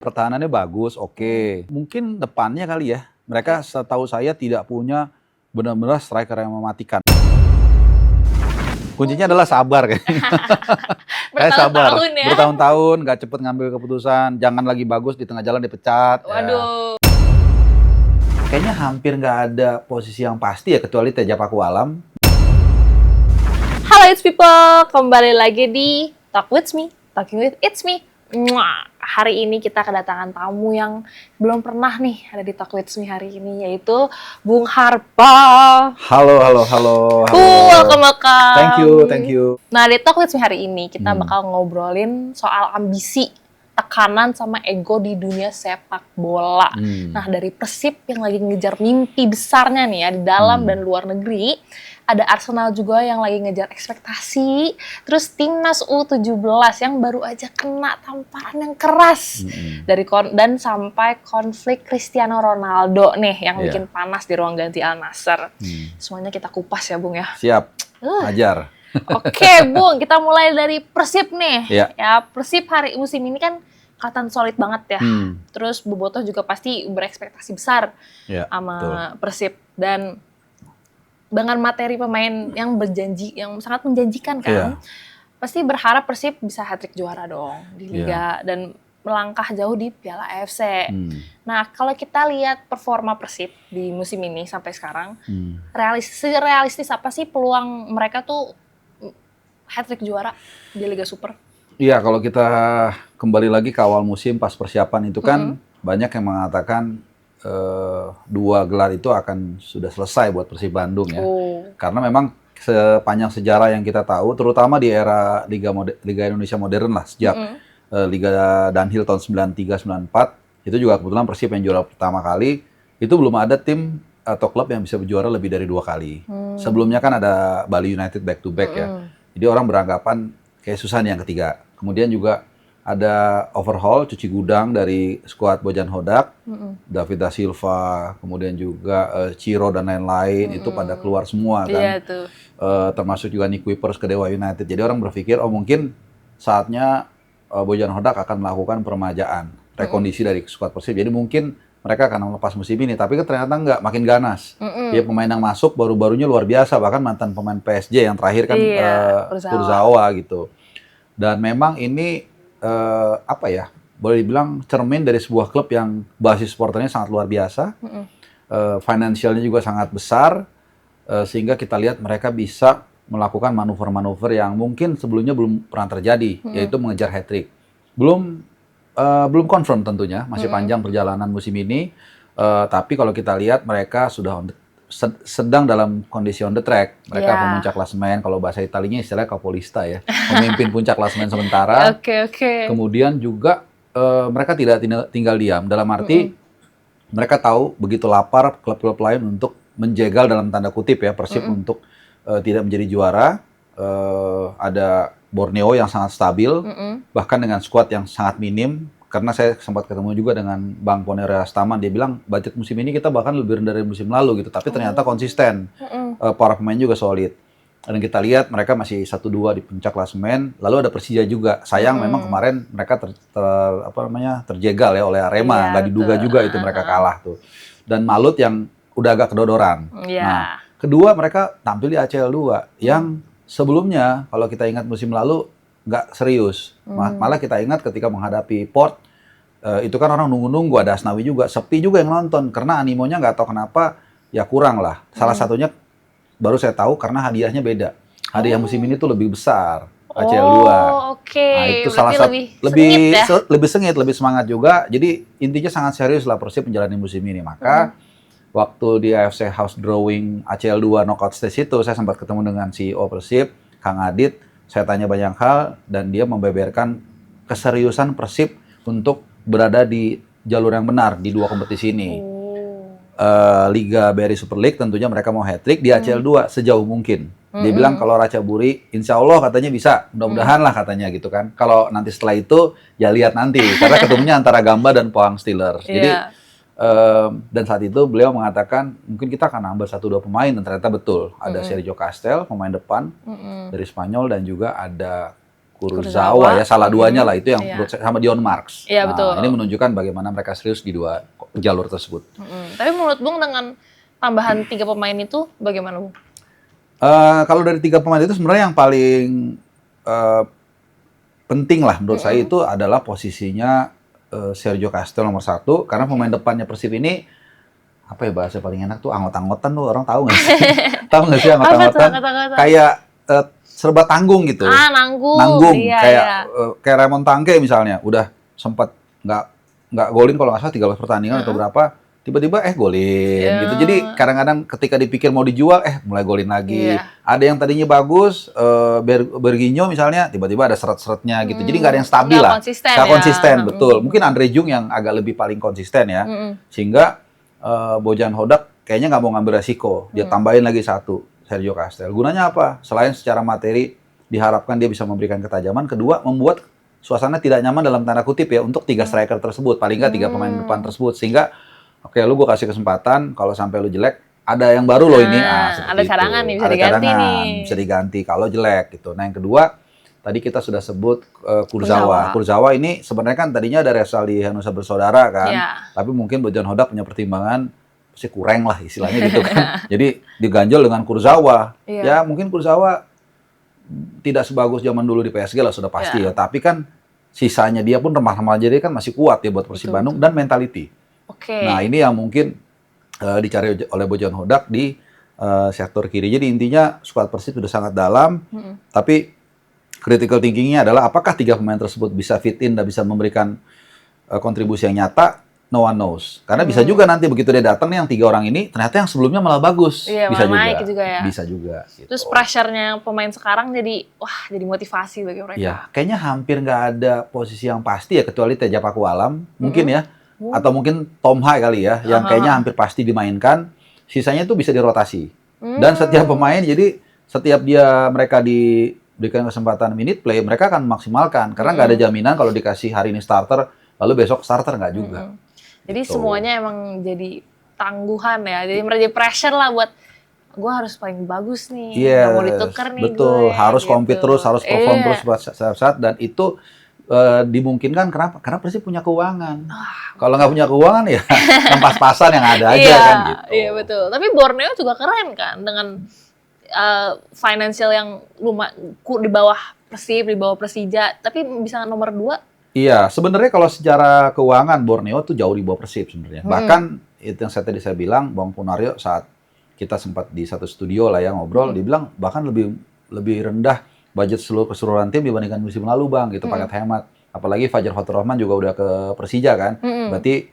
Pertahanannya bagus, oke. Mungkin depannya kali ya. Mereka setahu saya tidak punya benar-benar striker yang mematikan. Kuncinya adalah sabar kayaknya. Saya sabar. Bertahun-tahun ya. Bertahun-tahun, nggak cepet ngambil keputusan. Jangan lagi bagus di tengah jalan dipecat. Waduh. Ya. Kayaknya hampir nggak ada posisi yang pasti ya, kecuali Teja Pakualam. Halo It's People, kembali lagi di Talk With Me, Talking With It's Me. Hari ini kita kedatangan tamu yang belum pernah nih ada di Talk With Me hari ini, yaitu Bung Harpa. Halo. Welcome. Thank you. Nah, di Talk With Me hari ini kita bakal ngobrolin soal ambisi, tekanan sama ego di dunia sepak bola. Nah, dari Persib yang lagi ngejar mimpi besarnya nih ya di dalam dan luar negeri, ada Arsenal juga yang lagi ngejar ekspektasi, terus Timnas U17 yang baru aja kena tamparan yang keras dan sampai konflik Cristiano Ronaldo nih yang bikin panas di ruang ganti Al Nassr. Semuanya kita kupas ya, Bung ya. Siap. Ajar. Oke, Bung, kita mulai dari Persib nih. Ya. Ya, Persib hari musim ini kan kelihatan solid banget ya. Terus Bobotoh juga pasti berekspektasi besar sama Persib, dan dengan materi pemain yang sangat menjanjikan kan. Pasti berharap Persib bisa hat-trick juara dong di Liga dan melangkah jauh di Piala AFC. Nah, kalau kita lihat performa Persib di musim ini sampai sekarang, realistis apa sih peluang mereka tuh hat-trick juara di Liga Super? Iya, kalau kita kembali lagi ke awal musim pas persiapan itu kan banyak yang mengatakan 2 gelar itu akan sudah selesai buat Persib Bandung ya. Karena memang sepanjang sejarah yang kita tahu, terutama di era Liga Indonesia modern lah, sejak Liga Dunhill tahun 93-94, itu juga kebetulan Persib yang juara pertama kali, itu belum ada tim atau klub yang bisa berjuara lebih dari 2 kali. Sebelumnya kan ada Bali United back to back ya. Jadi orang beranggapan kayak susah nih yang ketiga. Kemudian juga ada overhaul, cuci gudang dari skuad Bojan Hodak, David da Silva, kemudian juga Ciro dan lain-lain, itu pada keluar semua kan. Iya, tuh. Termasuk juga Nick Kuipers ke Dewa United. Jadi orang berpikir, oh mungkin saatnya Bojan Hodak akan melakukan peremajaan, rekondisi dari skuad Persib. Jadi mungkin mereka akan melepas musim ini, tapi ternyata enggak, makin ganas. Ya, pemain yang masuk baru-barunya luar biasa, bahkan mantan pemain PSG yang terakhir kan Kurzawa gitu. Dan memang ini boleh dibilang cermin dari sebuah klub yang basis supporternya sangat luar biasa, finansialnya juga sangat besar, sehingga kita lihat mereka bisa melakukan manuver-manuver yang mungkin sebelumnya belum pernah terjadi, yaitu mengejar hat-trick. Belum confirm tentunya, masih panjang perjalanan musim ini, tapi kalau kita lihat mereka sudah sedang dalam kondisi on the track. Mereka pemuncak klasemen, kalau bahasa Italinya istilahnya capolista ya, memimpin puncak klasemen sementara. Kemudian juga mereka tidak tinggal diam, dalam arti mereka tahu begitu lapar klub-klub lain untuk menjegal dalam tanda kutip ya Persib untuk tidak menjadi juara. Ada Borneo yang sangat stabil, bahkan dengan skuad yang sangat minim. Karena saya sempat ketemu juga dengan Bang Ponere Rastaman, dia bilang budget musim ini kita bahkan lebih rendah dari musim lalu gitu, tapi ternyata konsisten, para pemain juga solid. Dan kita lihat mereka masih 1-2 di puncak klasemen. Lalu ada Persija juga. Sayang memang kemarin mereka terjegal ya oleh Arema, nggak diduga juga itu mereka kalah tuh. Dan Malut yang udah agak kedodoran. Nah, kedua mereka tampil di ACL 2 yang sebelumnya kalau kita ingat musim lalu nggak serius. Malah kita ingat ketika menghadapi Port, itu kan orang nunggu-nunggu, ada Asnawi juga, sepi juga yang nonton karena animonya nggak tahu kenapa ya kurang lah. Salah satunya baru saya tahu karena hadiahnya beda. Hadiah musim ini tuh lebih besar, ACL 2. Nah, itu salah satu lebih sengit, lebih semangat juga. Jadi intinya sangat serius lah Persib menjalani musim ini. Maka waktu di AFC House Drawing ACL 2 knockout stage itu saya sempat ketemu dengan CEO Persib, Kang Adit. Saya tanya banyak hal dan dia membeberkan keseriusan Persib untuk berada di jalur yang benar di 2 kompetisi ini. Liga BRI Super League tentunya mereka mau hat-trick, di ACL 2 sejauh mungkin. Dia bilang kalau Ratchaburi insya Allah katanya bisa, mudah-mudahan lah katanya gitu kan. Kalau nanti setelah itu ya lihat nanti, karena ketemunya antara Gamba dan Pohang Steelers. Jadi dan saat itu beliau mengatakan mungkin kita akan nambah 1-2 pemain, dan ternyata betul ada Sergio Castel pemain depan dari Spanyol, dan juga ada Kurzawa ya, salah duanya lah itu yang menurut saya, sama Dion Marks. Iya, betul. Ini menunjukkan bagaimana mereka serius di dua jalur tersebut. Tapi menurut Bung dengan tambahan 3 pemain itu bagaimana, Bung? Kalau dari 3 pemain itu sebenarnya yang paling penting lah menurut saya itu adalah posisinya Sergio Castel nomor 1, karena pemain depannya Persib ini apa ya bahasa paling enak tuh, anggot-anggotan tuh, orang tahu nggak sih? Tahu nggak sih anggot-anggotan? Kayak serba tanggung gitu. Nanggung. Kayak Raymond Tangke misalnya, udah sempat nggak golin kalau nggak salah 13 pertandingan atau berapa, tiba-tiba golin gitu. Jadi kadang-kadang ketika dipikir mau dijual, mulai golin lagi. Ada yang tadinya bagus, Berginho misalnya, tiba-tiba ada seret-seretnya gitu. Jadi nggak ada yang stabil lah. Nggak konsisten, betul. Mungkin Andre Jung yang agak lebih paling konsisten ya. Sehingga Bojan Hodak kayaknya nggak mau ngambil resiko. Dia tambahin lagi 1, Sergio Castel. Gunanya apa? Selain secara materi diharapkan dia bisa memberikan ketajaman, kedua membuat suasana tidak nyaman dalam tanda kutip ya untuk 3 striker tersebut, paling nggak 3 pemain depan tersebut, sehingga oke, lu gue kasih kesempatan, kalau sampai lu jelek, ada yang baru loh ini. Ada cadangan nih, bisa diganti nih. Bisa diganti kalau jelek gitu. Nah yang kedua, tadi kita sudah sebut Kurzawa. Kurzawa ini sebenarnya kan tadinya ada Resal di Hanusa Bersaudara kan. Tapi mungkin Bojan Hodak punya pertimbangan, pasti kurang lah istilahnya gitu kan. Jadi diganjel dengan Kurzawa. Ya mungkin Kurzawa tidak sebagus zaman dulu di PSG lah, sudah pasti ya. Tapi kan sisanya dia pun remah-remah, jadi kan masih kuat ya buat Persib Bandung. Dan mentality. Nah ini yang mungkin dicari oleh Bojan Hodak di sektor kiri. Jadi intinya skuad Persib sudah sangat dalam, tapi critical thinkingnya adalah apakah 3 pemain tersebut bisa fit in dan bisa memberikan kontribusi yang nyata. No one knows. Karena bisa juga nanti begitu dia datang nih yang 3 orang ini, ternyata yang sebelumnya malah bagus. Bisa juga. Naik juga ya. Bisa juga. Gitu. Terus pressure-nya pemain sekarang jadi motivasi bagi mereka. Iya, kayaknya hampir nggak ada posisi yang pasti ya, kecuali Teja Paku Alam mungkin ya. Atau mungkin Tom Hai kali ya, yang kayaknya hampir pasti dimainkan. Sisanya itu bisa dirotasi. Dan setiap pemain, jadi setiap mereka diberikan kesempatan minute play, mereka akan memaksimalkan. Karena nggak ada jaminan kalau dikasih hari ini starter, lalu besok starter nggak juga. Jadi semuanya emang jadi tangguhan ya. Jadi mereka pressure lah buat gue harus paling bagus nih. Nggak mau ditukar nih. Betul, gue, harus gitu. compete terus, harus perform terus saat dan itu dimungkinkan kenapa? Karena Persib punya keuangan. Kalau nggak punya keuangan ya yang pas-pasan yang ada aja kan gitu. Iya betul. Tapi Borneo juga keren kan dengan financial yang di bawah Persib, di bawah Persija, tapi bisa nomor 2. Iya, sebenarnya kalau secara keuangan Borneo tuh jauh di bawah Persib sebenarnya. Bahkan itu yang tadi saya bilang, Bang Punario saat kita sempat di satu studio lah ya ngobrol, dibilang bahkan lebih rendah budget seluruh keseluruhan tim dibandingkan musim lalu Bang, gitu, paket hemat. Apalagi Fajar Fatur Rahman juga udah ke Persija kan, berarti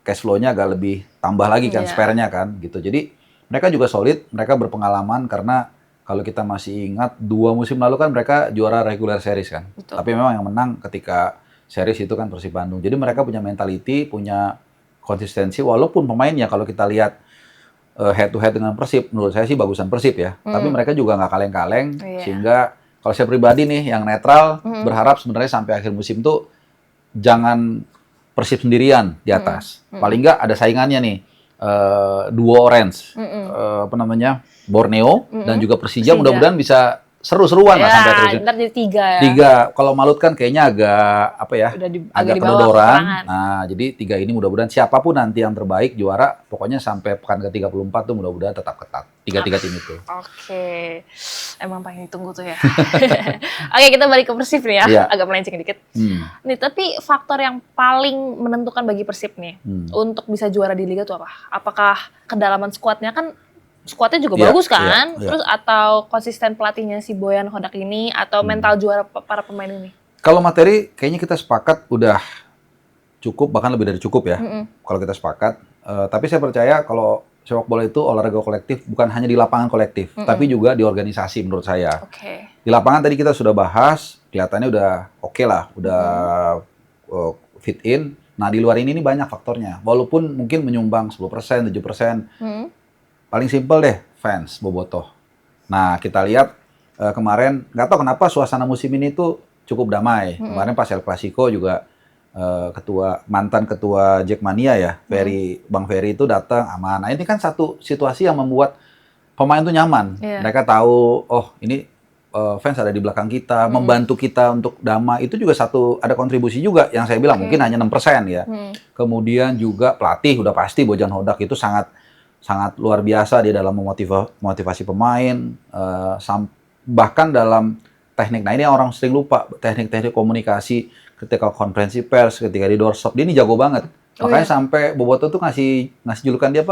cash flow-nya agak lebih tambah lagi kan, spare-nya kan, gitu. Jadi mereka juga solid, mereka berpengalaman karena kalau kita masih ingat 2 musim lalu kan mereka juara regular series kan. Tapi memang yang menang ketika series itu kan Persib Bandung. Jadi mereka punya mentality, punya konsistensi, walaupun pemainnya kalau kita lihat head to head dengan Persib, menurut saya sih bagusan Persib ya. Tapi mereka juga nggak kaleng-kaleng, sehingga kalau saya pribadi nih yang netral, berharap sebenarnya sampai akhir musim tuh jangan Persib sendirian di atas. Paling nggak ada saingannya nih, duo orange, Borneo dan juga Persija. Mudah-mudahan bisa seru-seruan lah sampai terus. Ntar jadi 3 ya. 3. Kalau Malut kan kayaknya agak agak kedodoran. Nah, jadi 3 ini mudah-mudahan siapapun nanti yang terbaik juara, pokoknya sampai pekan ke-34 tuh mudah-mudahan tetap ketat. 3 tim itu. Oke. Emang paling ditunggu tuh ya. Oke, kita balik ke Persib nih ya. Agak melenceng dikit. Nih, tapi faktor yang paling menentukan bagi Persib nih untuk bisa juara di liga tuh apa? Apakah kedalaman skuadnya kan? Skuadnya juga bagus kan, terus atau konsisten pelatihnya si Bojan Hodak ini, atau mental juara para pemain ini? Kalau materi, kayaknya kita sepakat udah cukup, bahkan lebih dari cukup ya, kalau kita sepakat. Tapi saya percaya kalau sepak bola itu olahraga kolektif, bukan hanya di lapangan kolektif, tapi juga di organisasi menurut saya. Di lapangan tadi kita sudah bahas, kelihatannya udah oke lah, udah fit in. Nah di luar ini banyak faktornya, walaupun mungkin menyumbang 10%, 7%. Paling simpel deh, fans Bobotoh. Nah, kita lihat kemarin, nggak tahu kenapa suasana musim ini tuh cukup damai. Kemarin pas El Clasico juga mantan ketua Jackmania ya, Bang Ferry itu datang aman. Nah, ini kan satu situasi yang membuat pemain tuh nyaman. Mereka tahu, oh ini fans ada di belakang kita, membantu kita untuk damai, itu juga ada kontribusi juga yang saya bilang mungkin hanya 6% ya. Kemudian juga pelatih udah pasti Bojan Hodak itu sangat luar biasa dia dalam memotivasi pemain, bahkan dalam teknik. Nah ini orang sering lupa teknik-teknik komunikasi ketika konferensi pers, ketika di doorstop, dia ini jago banget. Makanya sampai Boboto tuh ngasih julukan dia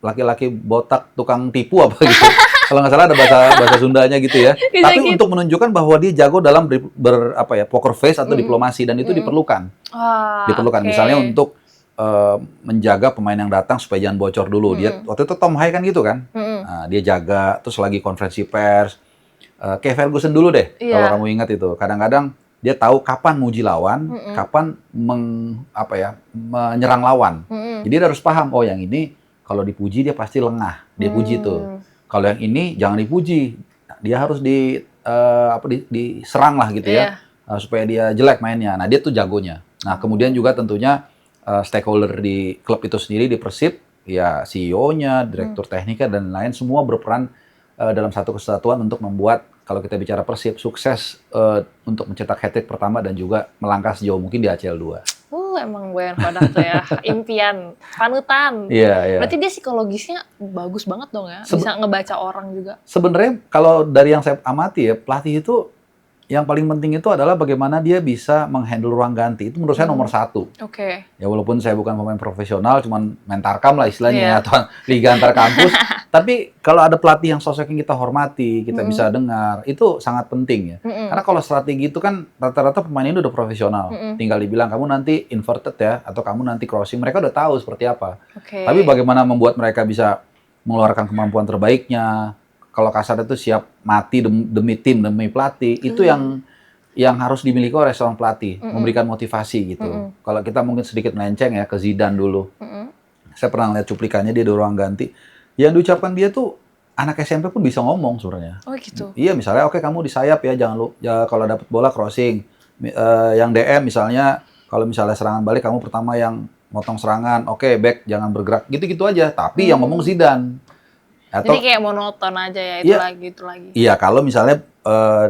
laki-laki botak tukang tipu apa gitu. Kalau nggak salah ada bahasa Sundanya gitu ya. Tapi untuk menunjukkan bahwa dia jago dalam poker face atau diplomasi, dan itu diperlukan. Misalnya untuk menjaga pemain yang datang supaya jangan bocor dulu. Dia waktu itu Tom Hai kan gitu kan. Nah, dia jaga, terus lagi konferensi pers. Kayak Ferguson dulu deh, kalau kamu ingat itu. Kadang-kadang dia tahu kapan muji lawan, kapan menyerang lawan. Jadi dia harus paham, oh yang ini kalau dipuji dia pasti lengah, dia puji tuh. Kalau yang ini jangan dipuji, dia harus diserang lah gitu ya, supaya dia jelek mainnya. Nah dia tuh jagonya. Nah kemudian juga tentunya stakeholder di klub itu sendiri, di Persib, ya CEO-nya, direktur tekniknya dan lain semua berperan dalam satu kesatuan untuk membuat, kalau kita bicara Persib, sukses untuk mencetak hat-trick pertama dan juga melangkah sejauh mungkin di ACL 2. Emang Boyan Hodak tuh ya, impian, panutan. Iya. Berarti dia psikologisnya bagus banget dong ya, bisa ngebaca orang juga. Sebenarnya kalau dari yang saya amati ya, pelatih itu yang paling penting itu adalah bagaimana dia bisa menghandle ruang ganti. Itu menurut saya nomor 1. Ya walaupun saya bukan pemain profesional, cuman main tarkam lah istilahnya, atau liga antar kampus. Tapi kalau ada pelatih yang sosok yang kita hormati, kita bisa dengar, itu sangat penting ya. Karena kalau strategi itu kan rata-rata pemain ini udah profesional. Tinggal dibilang kamu nanti inverted ya, atau kamu nanti crossing, mereka udah tahu seperti apa. Tapi bagaimana membuat mereka bisa mengeluarkan kemampuan terbaiknya, kalau kasar itu siap mati demi tim, demi pelatih, itu yang harus dimiliki oleh seorang pelatih, memberikan motivasi gitu. Kalau kita mungkin sedikit melenceng ya ke Zidane dulu. Saya pernah lihat cuplikannya dia di ruang ganti. Yang diucapkan dia tuh anak SMP pun bisa ngomong sebenarnya. Oh gitu. Iya, misalnya oke, kamu di sayap ya, kalau dapat bola crossing. Yang DM misalnya, kalau misalnya serangan balik kamu pertama yang motong serangan, oke, back jangan bergerak, gitu-gitu aja. Tapi yang ngomong Zidane. Jadi kayak monoton aja ya, itu lagi. Iya, kalau misalnya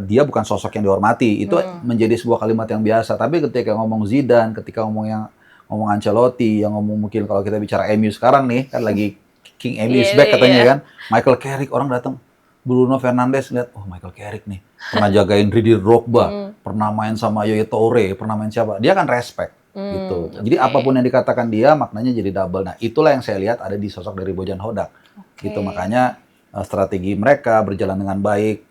dia bukan sosok yang dihormati, itu menjadi sebuah kalimat yang biasa. Tapi ketika ngomong Zidane, ketika ngomong Ancelotti, yang ngomong mungkin kalau kita bicara MU sekarang nih, kan lagi King MU is back katanya kan. Michael Carrick, orang datang. Bruno Fernandes lihat, oh Michael Carrick nih, pernah jagain Didier Drogba, pernah main sama Yaya Toure, pernah main siapa. Dia kan respect gitu. Jadi apapun yang dikatakan dia, maknanya jadi double. Nah, itulah yang saya lihat ada di sosok dari Bojan Hodak. Gitu, makanya strategi mereka berjalan dengan baik,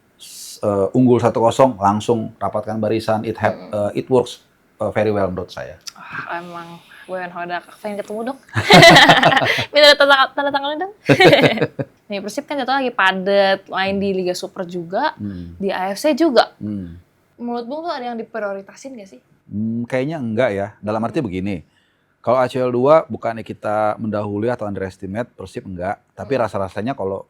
unggul 1-0 langsung rapatkan barisan, it works very well menurut saya. Emang Boyan Hodak, pengen ketemu dong. Minta tanda tangan dong. Nih Persib kan jatuh lagi padat, main di Liga Super juga, di AFC juga. Menurut Bung tuh ada yang diprioritasin gak sih? Kayaknya enggak ya, dalam arti begini. Kalau ACL 2 bukannya kita mendahului atau underestimate Persib, enggak. Tapi rasa-rasanya kalau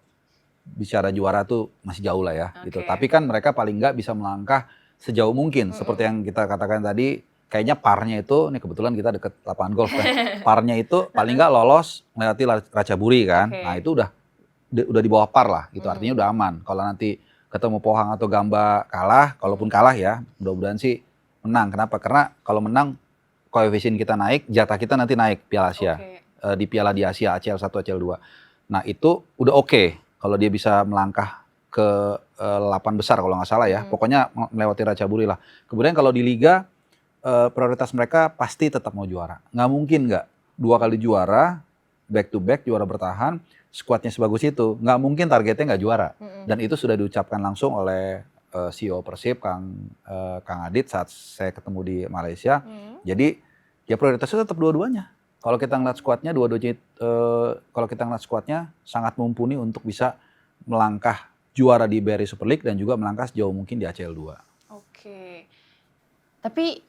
bicara juara tuh masih jauh lah ya. Gitu. Tapi kan mereka paling enggak bisa melangkah sejauh mungkin. Seperti yang kita katakan tadi, kayaknya parnya itu, ini kebetulan kita deket lapangan golf kan. Parnya itu paling enggak lolos melewati Ratchaburi kan. Nah itu udah di bawah par lah gitu. Artinya udah aman. Kalau nanti ketemu Pohang atau Gamba kalah, kalaupun kalah ya, mudah-mudahan sih menang. Kenapa? Karena kalau menang, koefisien kita naik, jatah kita nanti naik Piala Asia. Di Piala di Asia, ACL 1, ACL 2. Nah itu udah oke kalau dia bisa melangkah ke 8 besar kalau nggak salah ya. Pokoknya melewati Ratchaburi lah. Kemudian kalau di Liga, prioritas mereka pasti tetap mau juara. Nggak mungkin nggak 2 kali juara, back to back, juara bertahan, skuadnya sebagus itu. Nggak mungkin targetnya nggak juara. Dan itu sudah diucapkan langsung oleh CEO Persib, Kang Adit saat saya ketemu di Malaysia. Jadi ya prioritasnya tetap dua-duanya. Kalau kita ngeliat skuadnya, kalau kita ngeliat skuadnya sangat mumpuni untuk bisa melangkah juara di BRI Super League dan juga melangkah sejauh mungkin di ACL 2. Oke. Tapi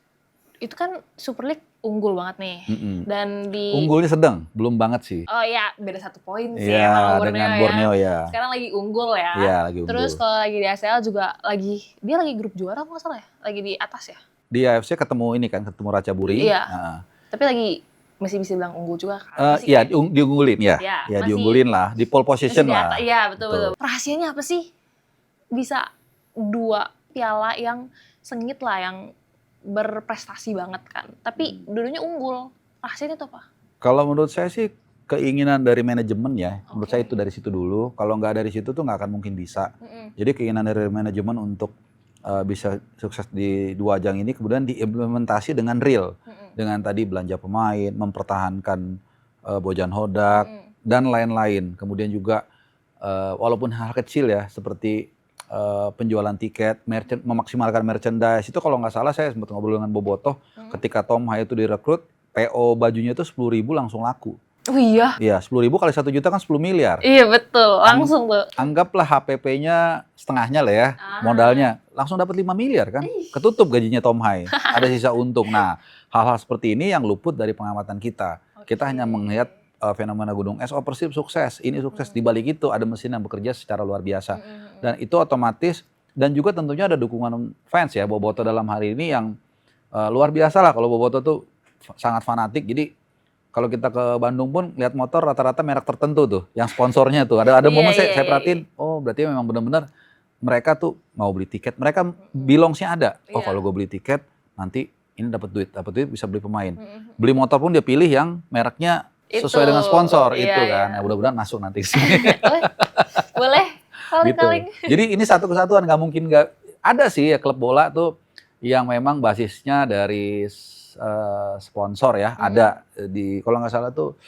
itu kan Super League unggul banget nih. Dan unggulnya sedang, belum banget sih. Oh iya, beda 1 poin sih ya, dengan Borneo ya. Sekarang lagi unggul ya. Iya, lagi unggul. Terus kalau lagi di ACL juga dia lagi grup juara nggak salah ya? Lagi di atas ya? Di AFC ketemu ini kan, ketemu Ratchaburi. Iya. Tapi lagi masih bisa bilang unggul juga kan? Iya, diunggulin ya. Ya diunggulin lah, di pole position lah. Iya, betul. Rahasianya apa sih? Bisa 2 piala yang sengit lah, yang berprestasi banget kan. Tapi dulunya unggul. Rahasianya itu apa? Kalau menurut saya sih keinginan dari manajemen ya. Menurut saya itu dari situ dulu. Kalau nggak dari situ tuh nggak akan mungkin bisa. Jadi keinginan dari manajemen untuk bisa sukses di 2 ajang ini kemudian diimplementasi dengan real. Dengan tadi belanja pemain, mempertahankan Bojan Hodak dan lain-lain. Kemudian juga walaupun hal kecil ya seperti penjualan tiket, memaksimalkan merchandise. Itu kalau nggak salah saya sempat ngobrol dengan Bobotoh ketika Tom Hai itu direkrut, PO bajunya itu 10.000 langsung laku. Oh iya? Iya, 10.000 kali 1 juta kan 10 miliar. Iya betul, langsung tuh. Anggaplah HPP-nya setengahnya lah ya, modalnya. Langsung dapat 5 miliar kan. Ketutup gajinya Tom Hai. Ada sisa untung. Nah, hal-hal seperti ini yang luput dari pengamatan kita. Kita hanya melihat fenomena gunung es, Persib sukses, ini sukses. Di balik itu ada mesin yang bekerja secara luar biasa. Dan itu otomatis, dan juga tentunya ada dukungan fans ya, Bobotoh dalam hari ini yang luar biasa lah. Kalau Bobotoh tuh sangat fanatik, jadi kalau kita ke Bandung pun lihat motor rata-rata merek tertentu tuh, yang sponsornya tuh. Ada momen saya perhatiin, oh berarti memang benar-benar mereka tuh mau beli tiket, mereka bilongsnya ada. Oh kalau gue beli tiket, nanti ini dapat duit bisa beli pemain. Beli motor pun dia pilih yang mereknya sesuai dengan sponsor itu kan. Nah, mudah-mudahan masuk nanti sini. Boleh. Gitu. Jadi ini satu kesatuan, nggak mungkin nggak ada sih ya klub bola tuh yang memang basisnya dari sponsor ya. Ada di kalau nggak salah tuh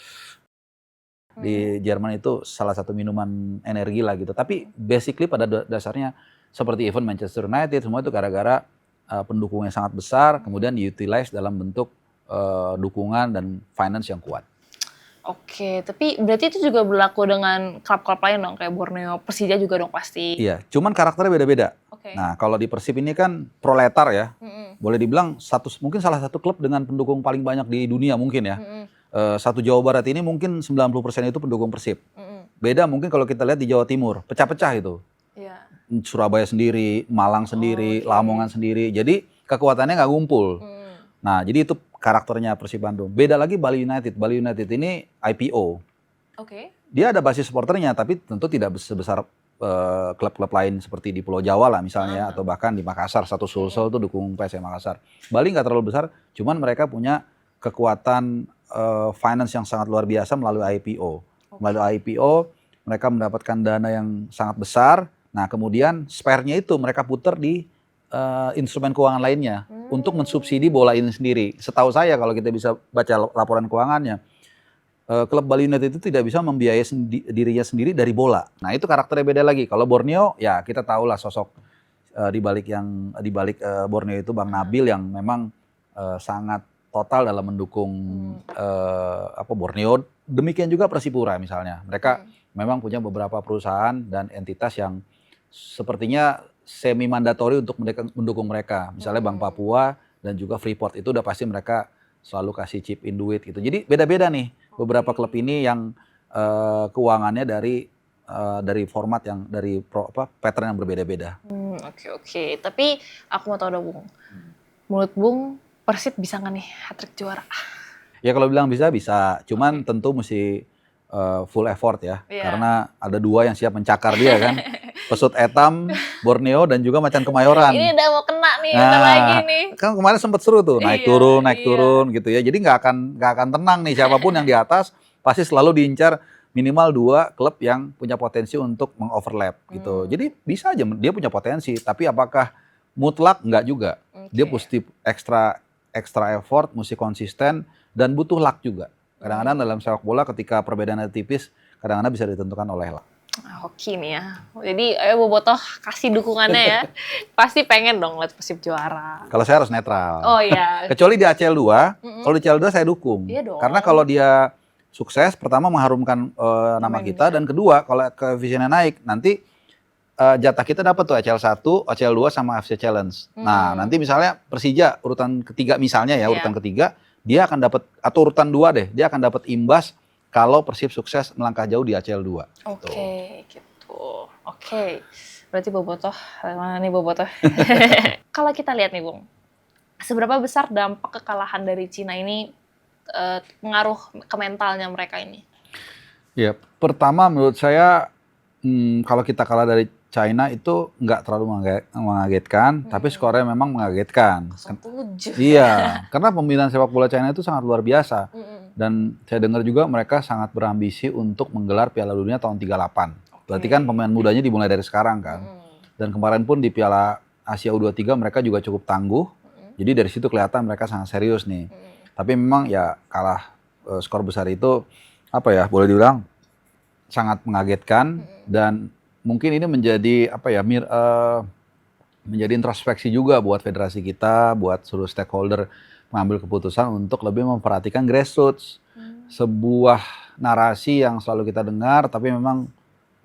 di Jerman itu salah satu minuman energi lah gitu. Tapi basically pada dasarnya seperti event Manchester United semua itu gara-gara pendukungnya sangat besar, kemudian diutilize dalam bentuk dukungan dan finance yang kuat. Oke, tapi berarti itu juga berlaku dengan klub-klub lain dong, kayak Borneo, Persija juga dong pasti. Iya, cuman karakternya beda-beda. Nah, kalau di Persib ini kan proletar ya, boleh dibilang mungkin salah satu klub dengan pendukung paling banyak di dunia mungkin ya. Satu Jawa Barat ini mungkin 90% itu pendukung Persib. Beda mungkin kalau kita lihat di Jawa Timur, pecah-pecah itu. Iya. Surabaya sendiri, Malang sendiri, Lamongan sendiri. Jadi kekuatannya nggak ngumpul. Nah, jadi itu karakternya Persib Bandung. Beda lagi Bali United. Bali United ini IPO. Dia ada basis supporternya, tapi tentu tidak sebesar klub-klub lain seperti di Pulau Jawa lah misalnya, atau bahkan di Makassar. Satu Sulsel itu dukung PSM Makassar. Bali nggak terlalu besar, cuman mereka punya kekuatan finance yang sangat luar biasa melalui IPO. Melalui IPO, mereka mendapatkan dana yang sangat besar. Nah, kemudian spare-nya itu mereka putar di instrumen keuangan lainnya untuk mensubsidi bola ini sendiri. Setahu saya kalau kita bisa baca laporan keuangannya, klub Bali United itu tidak bisa membiayai dirinya sendiri dari bola. Nah itu karakternya beda lagi. Kalau Borneo ya kita tahulah sosok di balik Borneo itu Bang Nabil yang memang sangat total dalam mendukung Borneo. Demikian juga Persipura misalnya. Mereka memang punya beberapa perusahaan dan entitas yang sepertinya semi mandatori untuk mendukung mereka. Misalnya Bank Papua dan juga Freeport itu udah pasti mereka selalu kasih chip in duit gitu. Jadi beda-beda nih beberapa klub ini yang keuangannya dari format yang pattern yang berbeda-beda. Oke. Tapi aku mau tahu dong Bung. Menurut Bung Persib bisa nggak nih hat-trick juara? Ya kalau bilang bisa. Cuman tentu mesti full effort ya. Karena ada 2 yang siap mencakar dia kan. Pesut Etam, Borneo, dan juga Macan Kemayoran. Ini udah mau kena nih, bentar lagi nih. Kan kemarin sempat seru tuh, naik turun gitu ya. Jadi nggak akan tenang nih, siapapun yang di atas pasti selalu diincar minimal 2 klub yang punya potensi untuk mengoverlap gitu. Jadi bisa aja dia punya potensi, tapi apakah mutlak? Nggak juga. Dia mesti extra effort, mesti konsisten, dan butuh luck juga. Kadang-kadang dalam sepak bola ketika perbedaannya tipis, kadang-kadang bisa ditentukan oleh luck. Hoki nih ya. Jadi ayo Bobotoh kasih dukungannya ya. Pasti pengen dong lihat Persib juara. Kalau saya harus netral. Oh iya. Kecuali di ACL 2, kalau di ACL 2 saya dukung. Iya dong. Karena kalau dia sukses, pertama mengharumkan nama kita, dan kedua kalau koefisiennya naik, nanti jatah kita dapat tuh ACL 1, ACL 2 sama FC Challenge. Nah, nanti misalnya Persija urutan ketiga misalnya ya, urutan ketiga, dia akan dapat, atau urutan 2 deh, dia akan dapat imbas kalau Persib sukses melangkah jauh di ACL 2. Oke, gitu. Oke. Berarti Bobotoh, mana nih Bobotoh? Kalau kita lihat nih Bung, seberapa besar dampak kekalahan dari Cina ini pengaruh ke mentalnya mereka ini? Ya, pertama menurut saya kalau kita kalah dari China itu nggak terlalu mengagetkan, tapi skornya memang mengagetkan. 0-7. Iya, karena pembinaan sepak bola China itu sangat luar biasa. Dan saya dengar juga mereka sangat berambisi untuk menggelar Piala Dunia tahun 38. Berarti kan pemain mudanya dimulai dari sekarang kan. Dan kemarin pun di Piala Asia U23 mereka juga cukup tangguh. Jadi dari situ kelihatan mereka sangat serius nih. Tapi memang ya kalah skor besar itu apa ya, boleh dibilang sangat mengagetkan dan mungkin ini menjadi apa ya menjadi introspeksi juga buat federasi kita, buat seluruh stakeholder mengambil keputusan untuk lebih memperhatikan grassroots. Sebuah narasi yang selalu kita dengar tapi memang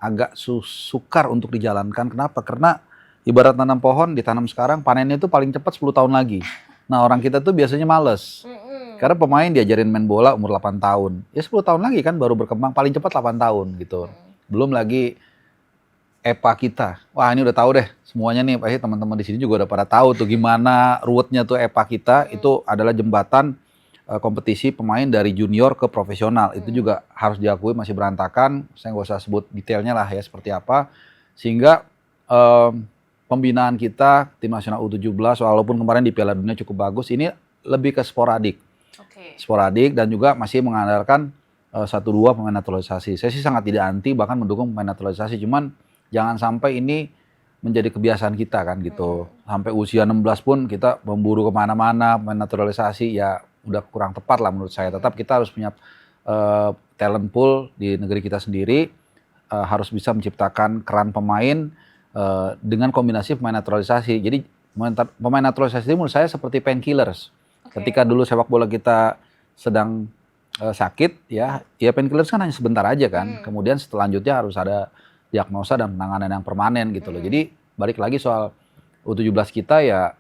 agak sukar untuk dijalankan. Kenapa? Karena ibarat tanam pohon, ditanam sekarang, panennya itu paling cepat 10 tahun lagi. Nah orang kita tuh biasanya males. Karena pemain diajarin main bola umur 8 tahun. Ya 10 tahun lagi kan baru berkembang, paling cepat 8 tahun gitu. Belum lagi EPA kita. Wah ini udah tahu deh semuanya nih, pasti teman-teman di sini juga udah pada tahu tuh gimana ruwetnya tuh EPA kita. Itu adalah jembatan kompetisi pemain dari junior ke profesional. Itu juga harus diakui masih berantakan. Saya nggak usah sebut detailnya lah ya seperti apa. Sehingga pembinaan kita tim nasional U17 walaupun kemarin di Piala Dunia cukup bagus, ini lebih ke sporadik. Sporadik dan juga masih mengandalkan 1-2 pemain naturalisasi. Saya sih sangat tidak anti, bahkan mendukung pemain naturalisasi. Cuman jangan sampai ini menjadi kebiasaan kita kan gitu. Sampai usia 16 pun kita memburu kemana-mana pemain naturalisasi, ya udah kurang tepat lah menurut saya. Tetap kita harus punya talent pool di negeri kita sendiri, harus bisa menciptakan keran pemain dengan kombinasi pemain naturalisasi. Jadi pemain naturalisasi ini menurut saya seperti painkillers. Ketika dulu sepak bola kita sedang sakit, ya painkillers kan hanya sebentar aja kan. Kemudian selanjutnya harus ada diagnosa dan penanganan yang permanen gitu loh. Jadi balik lagi soal U17 kita ya,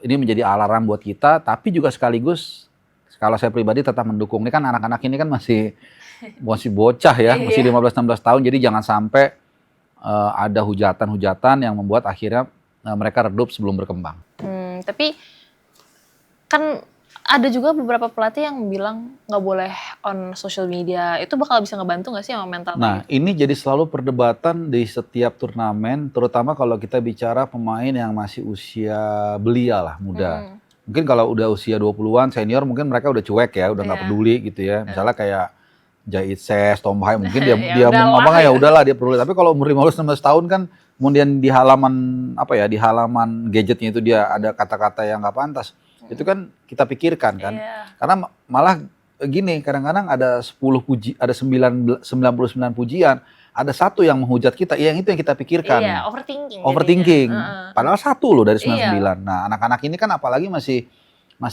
ini menjadi alarm buat kita, tapi juga sekaligus kalau saya pribadi tetap mendukung. Ini kan anak-anak ini kan masih bocah ya, masih 15-16 tahun. Jadi jangan sampai ada hujatan-hujatan yang membuat akhirnya mereka redup sebelum berkembang. Tapi kan ada juga beberapa pelatih yang bilang nggak boleh on social media. Itu bakal bisa ngebantu nggak sih sama mental? Nah, ini jadi selalu perdebatan di setiap turnamen, terutama kalau kita bicara pemain yang masih usia belia lah, muda. Mungkin kalau udah usia 20-an, senior mungkin mereka udah cuek ya, udah nggak peduli gitu ya. Misalnya kayak Jahit Ses, Tom Hai, mungkin dia ngomong apa ya udahlah dia peduli. Tapi kalau umur 15-16 tahun kan, kemudian di halaman di halaman gadgetnya itu dia ada kata-kata yang nggak pantas. Itu kan kita pikirkan kan. Karena malah gini, kadang-kadang ada 10 puji, ada 99 pujian, ada satu yang menghujat kita, yang itu yang kita pikirkan. Iya, overthinking. Padahal satu loh dari 99. Nah, anak-anak ini kan apalagi masih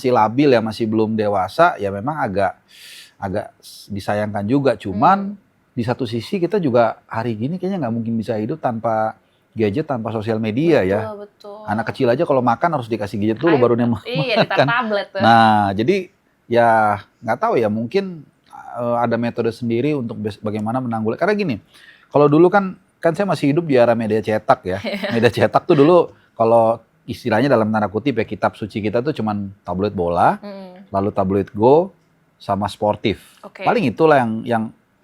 labil ya, masih belum dewasa, ya memang agak disayangkan juga. Cuman di satu sisi kita juga hari gini kayaknya nggak mungkin bisa hidup tanpa gadget, tanpa sosial media. Betul. Anak kecil aja kalau makan harus dikasih gadget dulu baru dia makan. Iya, ditaruh tablet tuh. Nah, jadi ya nggak tahu ya, mungkin ada metode sendiri untuk bagaimana menanggulangi. Karena gini, kalau dulu kan saya masih hidup di era media cetak ya. Media cetak tuh dulu kalau istilahnya dalam tanda kutip ya, kitab suci kita tuh cuman tabloid bola, lalu tabloid Go, sama sportif. Paling itulah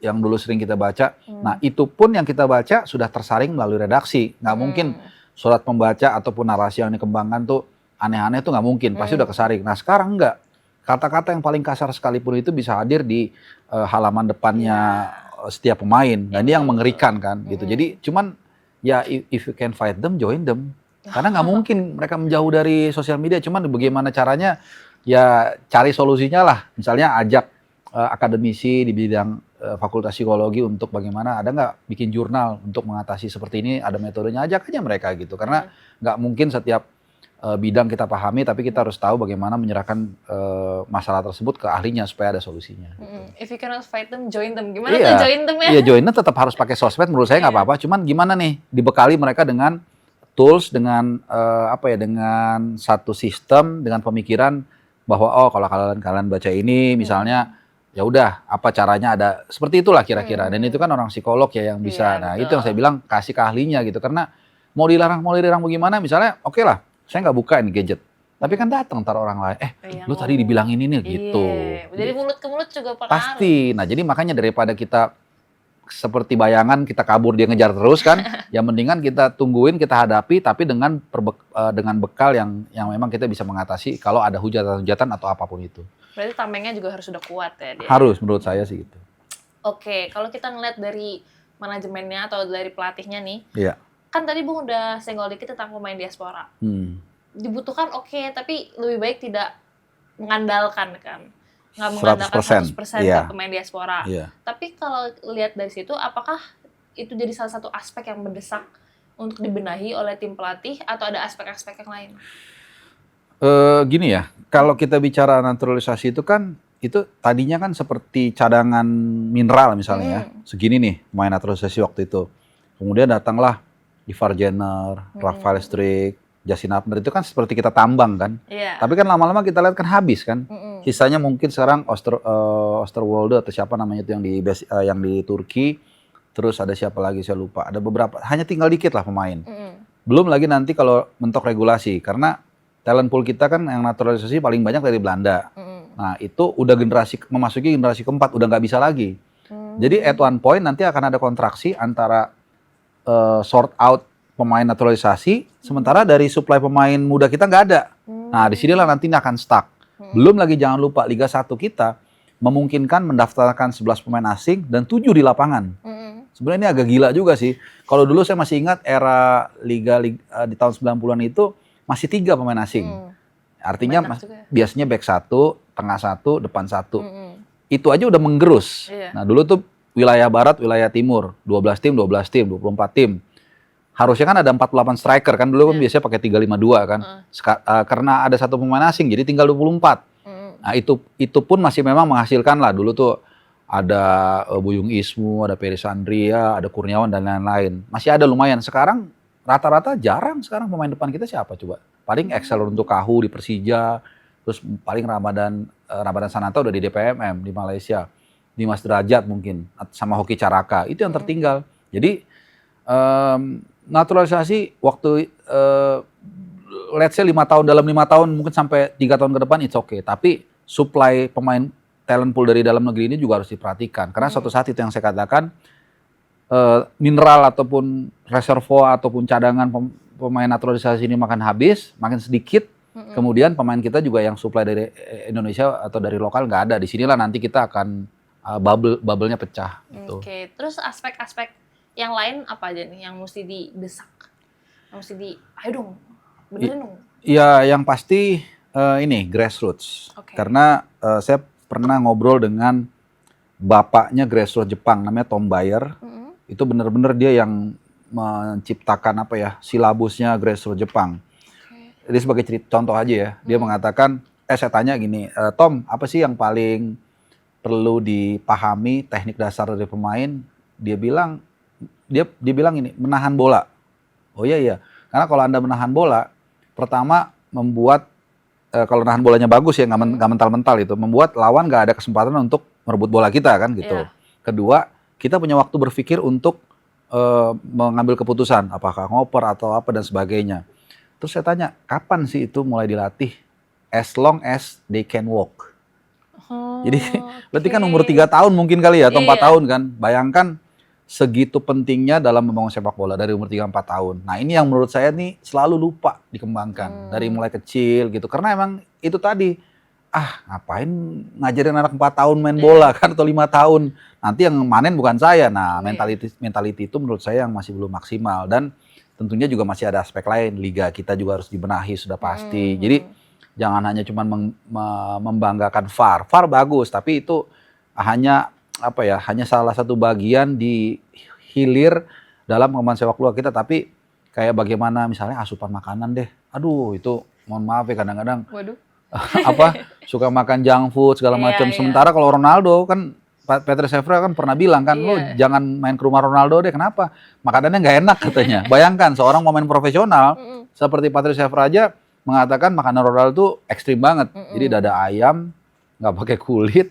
yang dulu sering kita baca. Nah, itu pun yang kita baca sudah tersaring melalui redaksi. Nggak mungkin surat pembaca ataupun narasi yang dikembangkan tuh aneh-aneh tuh nggak mungkin. Pasti udah kesaring. Nah, sekarang nggak. Kata-kata yang paling kasar sekalipun itu bisa hadir di halaman depannya setiap pemain. Dan ini yang mengerikan kan gitu. Jadi cuman ya if you can fight them, join them. Karena nggak mungkin mereka menjauh dari sosial media. Cuman bagaimana caranya, ya cari solusinya lah. Misalnya ajak akademisi di bidang fakultas psikologi untuk bagaimana, ada nggak bikin jurnal untuk mengatasi seperti ini, ada metodenya, ajak aja mereka gitu. Karena nggak mungkin setiap bidang kita pahami, tapi kita harus tahu bagaimana menyerahkan masalah tersebut ke ahlinya supaya ada solusinya. If you cannot fight them, join them. Gimana tuh join them ya? Iya, join them tetap harus pakai sosmed, menurut saya nggak apa-apa. Cuman gimana nih, dibekali mereka dengan tools, dengan dengan satu sistem, dengan pemikiran bahwa kalau kalian baca ini misalnya, ya udah apa caranya, ada seperti itulah kira-kira. Dan itu kan orang psikolog ya yang bisa. Nah, itu yang saya bilang, kasih ke ahlinya gitu. Karena mau dilarang bagaimana, misalnya oke lah, saya nggak buka ini gadget. Tapi kan datang ntar orang lain, lu tadi dibilang ini nih gitu. Jadi mulut ke mulut juga pengaruh. Pasti. Nah jadi makanya daripada kita seperti bayangan kita kabur dia ngejar terus kan, ya mendingan kita tungguin, kita hadapi, tapi dengan bekal yang memang kita bisa mengatasi kalau ada hujatan-hujatan atau apapun itu. Berarti tamengnya juga harus sudah kuat ya dia? Harus, menurut saya sih gitu. Oke, kalau kita ngeliat dari manajemennya atau dari pelatihnya nih, iya. Kan tadi Bung udah senggol dikit tentang pemain diaspora. Dibutuhkan tapi lebih baik tidak mengandalkan kan. Nggak mengandalkan 100% iya. ke pemain diaspora. Iya. Tapi kalau lihat dari situ, apakah itu jadi salah satu aspek yang mendesak untuk dibenahi oleh tim pelatih atau ada aspek-aspek yang lain? Gini ya, kalau kita bicara naturalisasi itu kan, itu tadinya kan seperti cadangan mineral misalnya ya. Segini nih pemain naturalisasi waktu itu. Kemudian datanglah Ivar Jenner, Rafael Struijk, Justin Abner, itu kan seperti kita tambang kan. Tapi kan lama-lama kita lihat kan habis kan. Sisanya mungkin sekarang Oosterwolde atau siapa namanya itu yang di Turki. Terus ada siapa lagi saya lupa. Ada beberapa, hanya tinggal dikit lah pemain. Belum lagi nanti kalau mentok regulasi, karena talent pool kita kan yang naturalisasi paling banyak dari Belanda. Nah itu udah memasuki generasi keempat, udah nggak bisa lagi. Jadi at one point nanti akan ada kontraksi antara sort out pemain naturalisasi, sementara dari supply pemain muda kita nggak ada. Nah disinilah nanti akan stuck. Belum lagi jangan lupa Liga 1 kita memungkinkan mendaftarkan 11 pemain asing dan 7 di lapangan. Sebenarnya ini agak gila juga sih. Kalau dulu saya masih ingat era Liga di tahun 90-an itu masih 3 pemain asing. Artinya biasanya back 1, tengah 1, depan 1. Itu aja udah menggerus. Nah dulu tuh wilayah barat, wilayah timur, 12 tim, 24 tim. Harusnya kan ada 48 striker kan, dulu kan biasanya pakai 352 kan. Karena ada 1 pemain asing jadi tinggal 24. Nah itu pun masih memang menghasilkan lah. Dulu tuh ada Buyung Ismu, ada Peris Andria, ada Kurniawan dan lain-lain. Masih ada lumayan. Sekarang rata-rata jarang sekarang pemain depan kita siapa coba? Paling Excel untuk Kahu di Persija, terus paling Ramadan Sananta udah di DPMM di Malaysia. Dimas Derajat mungkin, sama Hoki Caraka, itu yang tertinggal. Jadi naturalisasi waktu let's say 5 tahun, dalam 5 tahun mungkin sampai 3 tahun ke depan it's okay. Tapi supply pemain talent pool dari dalam negeri ini juga harus diperhatikan. Karena suatu saat itu yang saya katakan, mineral ataupun reservoir ataupun cadangan pemain naturalisasi ini makin habis, makin sedikit. Kemudian pemain kita juga yang supply dari Indonesia atau dari lokal nggak ada. Disinilah nanti kita akan bubble-nya pecah. Gitu. Oke, terus aspek-aspek yang lain apa aja nih yang mesti didesak? Yang mesti ayo dong, benerin dong. Ya, yang pasti ini grassroots. Karena saya pernah ngobrol dengan bapaknya grassroots Jepang, namanya Tom Bayer. Itu benar-benar dia yang menciptakan silabusnya grassroots Jepang. Jadi sebagai contoh aja ya, dia mengatakan, saya tanya gini, Tom, apa sih yang paling perlu dipahami teknik dasar dari pemain? Dia bilang ini, menahan bola. Oh iya, karena kalau Anda menahan bola, pertama membuat kalau nahan bolanya bagus ya, nggak mental-mental itu, membuat lawan nggak ada kesempatan untuk merebut bola kita kan gitu. Kedua, kita punya waktu berpikir untuk mengambil keputusan, apakah ngoper atau apa dan sebagainya. Terus saya tanya, kapan sih itu mulai dilatih? As long as they can walk. Jadi berarti kan umur 3 tahun mungkin kali ya, atau 4 tahun kan. Bayangkan segitu pentingnya dalam membangun sepak bola dari umur 3-4 tahun. Nah ini yang menurut saya nih selalu lupa dikembangkan dari mulai kecil gitu. Karena emang itu tadi, ngapain ngajarin anak 4 tahun main bola kan, atau 5 tahun. Nanti yang manen bukan saya. Nah mentality itu menurut saya yang masih belum maksimal. Dan tentunya juga masih ada aspek lain. Liga kita juga harus dibenahi sudah pasti. Jadi jangan hanya cuma membanggakan VAR. VAR bagus, tapi itu hanya salah satu bagian di hilir dalam pengembangan sepak bola kita. Tapi kayak bagaimana misalnya asupan makanan deh. Aduh itu mohon maaf ya kadang-kadang suka makan junk food segala macam. Sementara kalau Ronaldo kan, Patrice Evra kan pernah bilang kan, lo jangan main ke rumah Ronaldo deh. Kenapa? Makanannya nggak enak katanya. Bayangkan seorang pemain profesional seperti Patrice Evra aja mengatakan makanan Ronaldo tuh ekstrim banget. Jadi dada ayam nggak pakai kulit,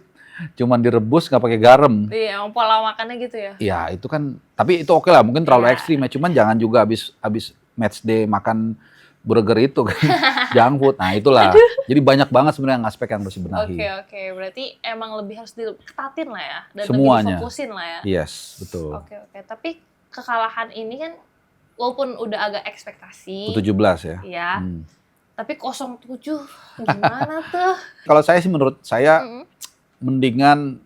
cuman direbus nggak pakai garam. Iya, pola makannya gitu ya. Iya, itu kan, tapi itu oke lah, mungkin terlalu ekstrim ya. Cuman jangan juga habis match day makan burger itu kan, junk food. Nah itulah. Jadi banyak banget sebenarnya aspek yang harus dibenahi. Oke. Berarti emang lebih harus diketatin lah ya, dan Semuanya. lebih difokusin lah ya. Yes, betul. Oke. Tapi kekalahan ini kan, walaupun udah agak ekspektasi. U17 ya. Iya. Tapi 07 gimana tuh? Kalau saya sih, menurut saya mendingan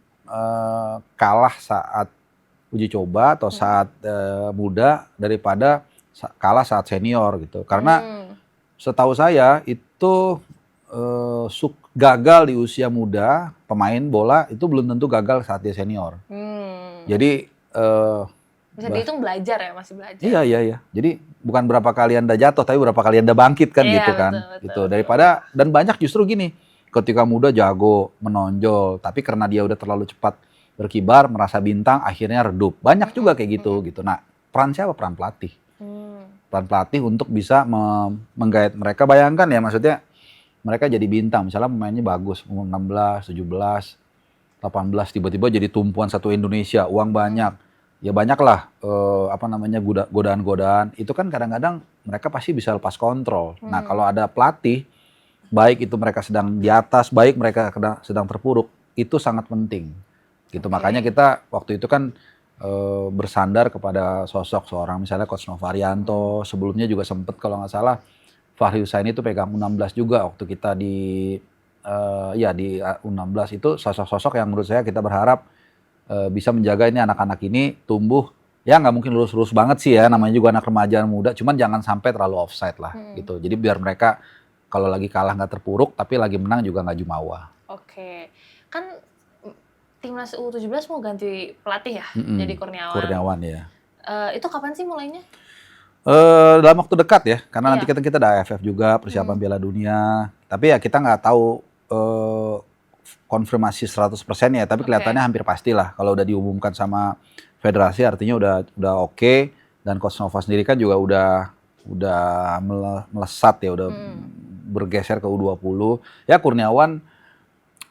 kalah saat uji coba atau saat muda daripada kalah saat senior gitu. Karena setahu saya itu gagal di usia muda pemain bola itu belum tentu gagal saat dia senior. Jadi bisa dihitung belajar ya, masih belajar. Iya. Jadi bukan berapa kali Anda jatuh, tapi berapa kali Anda bangkit kan, gitu kan. Betul, gitu. Daripada, dan banyak justru gini, ketika muda jago, menonjol, tapi karena dia udah terlalu cepat berkibar, merasa bintang, akhirnya redup. Banyak juga kayak gitu. Nah, peran siapa? Peran pelatih. Peran pelatih untuk bisa menggait mereka. Bayangkan ya, maksudnya mereka jadi bintang, misalnya pemainnya bagus, umur 16, 17, 18, tiba-tiba jadi tumpuan satu Indonesia, uang banyak. Ya banyaklah godaan-godaan. Itu kan kadang-kadang mereka pasti bisa lepas kontrol. Nah, kalau ada pelatih, baik itu mereka sedang di atas, baik mereka sedang terpuruk, itu sangat penting. Gitu. Makanya kita waktu itu kan bersandar kepada sosok seorang misalnya Coach Novarianto, sebelumnya juga sempat kalau nggak salah Fahri Husaini itu pegang U16 juga waktu kita di U16 itu, sosok-sosok yang menurut saya kita berharap bisa menjaga ini anak-anak ini tumbuh, ya nggak mungkin lurus-lurus banget sih ya, namanya juga anak remaja muda, cuman jangan sampai terlalu offside lah gitu. Jadi biar mereka kalau lagi kalah nggak terpuruk, tapi lagi menang juga nggak jumawa. Oke, kan timnas U17 mau ganti pelatih ya, jadi Kurniawan. Kurniawan ya. Itu kapan sih mulainya? Dalam waktu dekat ya, karena nanti kita ada AFF juga, persiapan Piala Dunia. Tapi ya kita nggak tahu konfirmasi 100% ya, tapi kelihatannya hampir pastilah. Kalau udah diumumkan sama federasi artinya udah oke. Dan Coach Nova sendiri kan juga udah melesat ya, udah bergeser ke U20. Ya Kurniawan,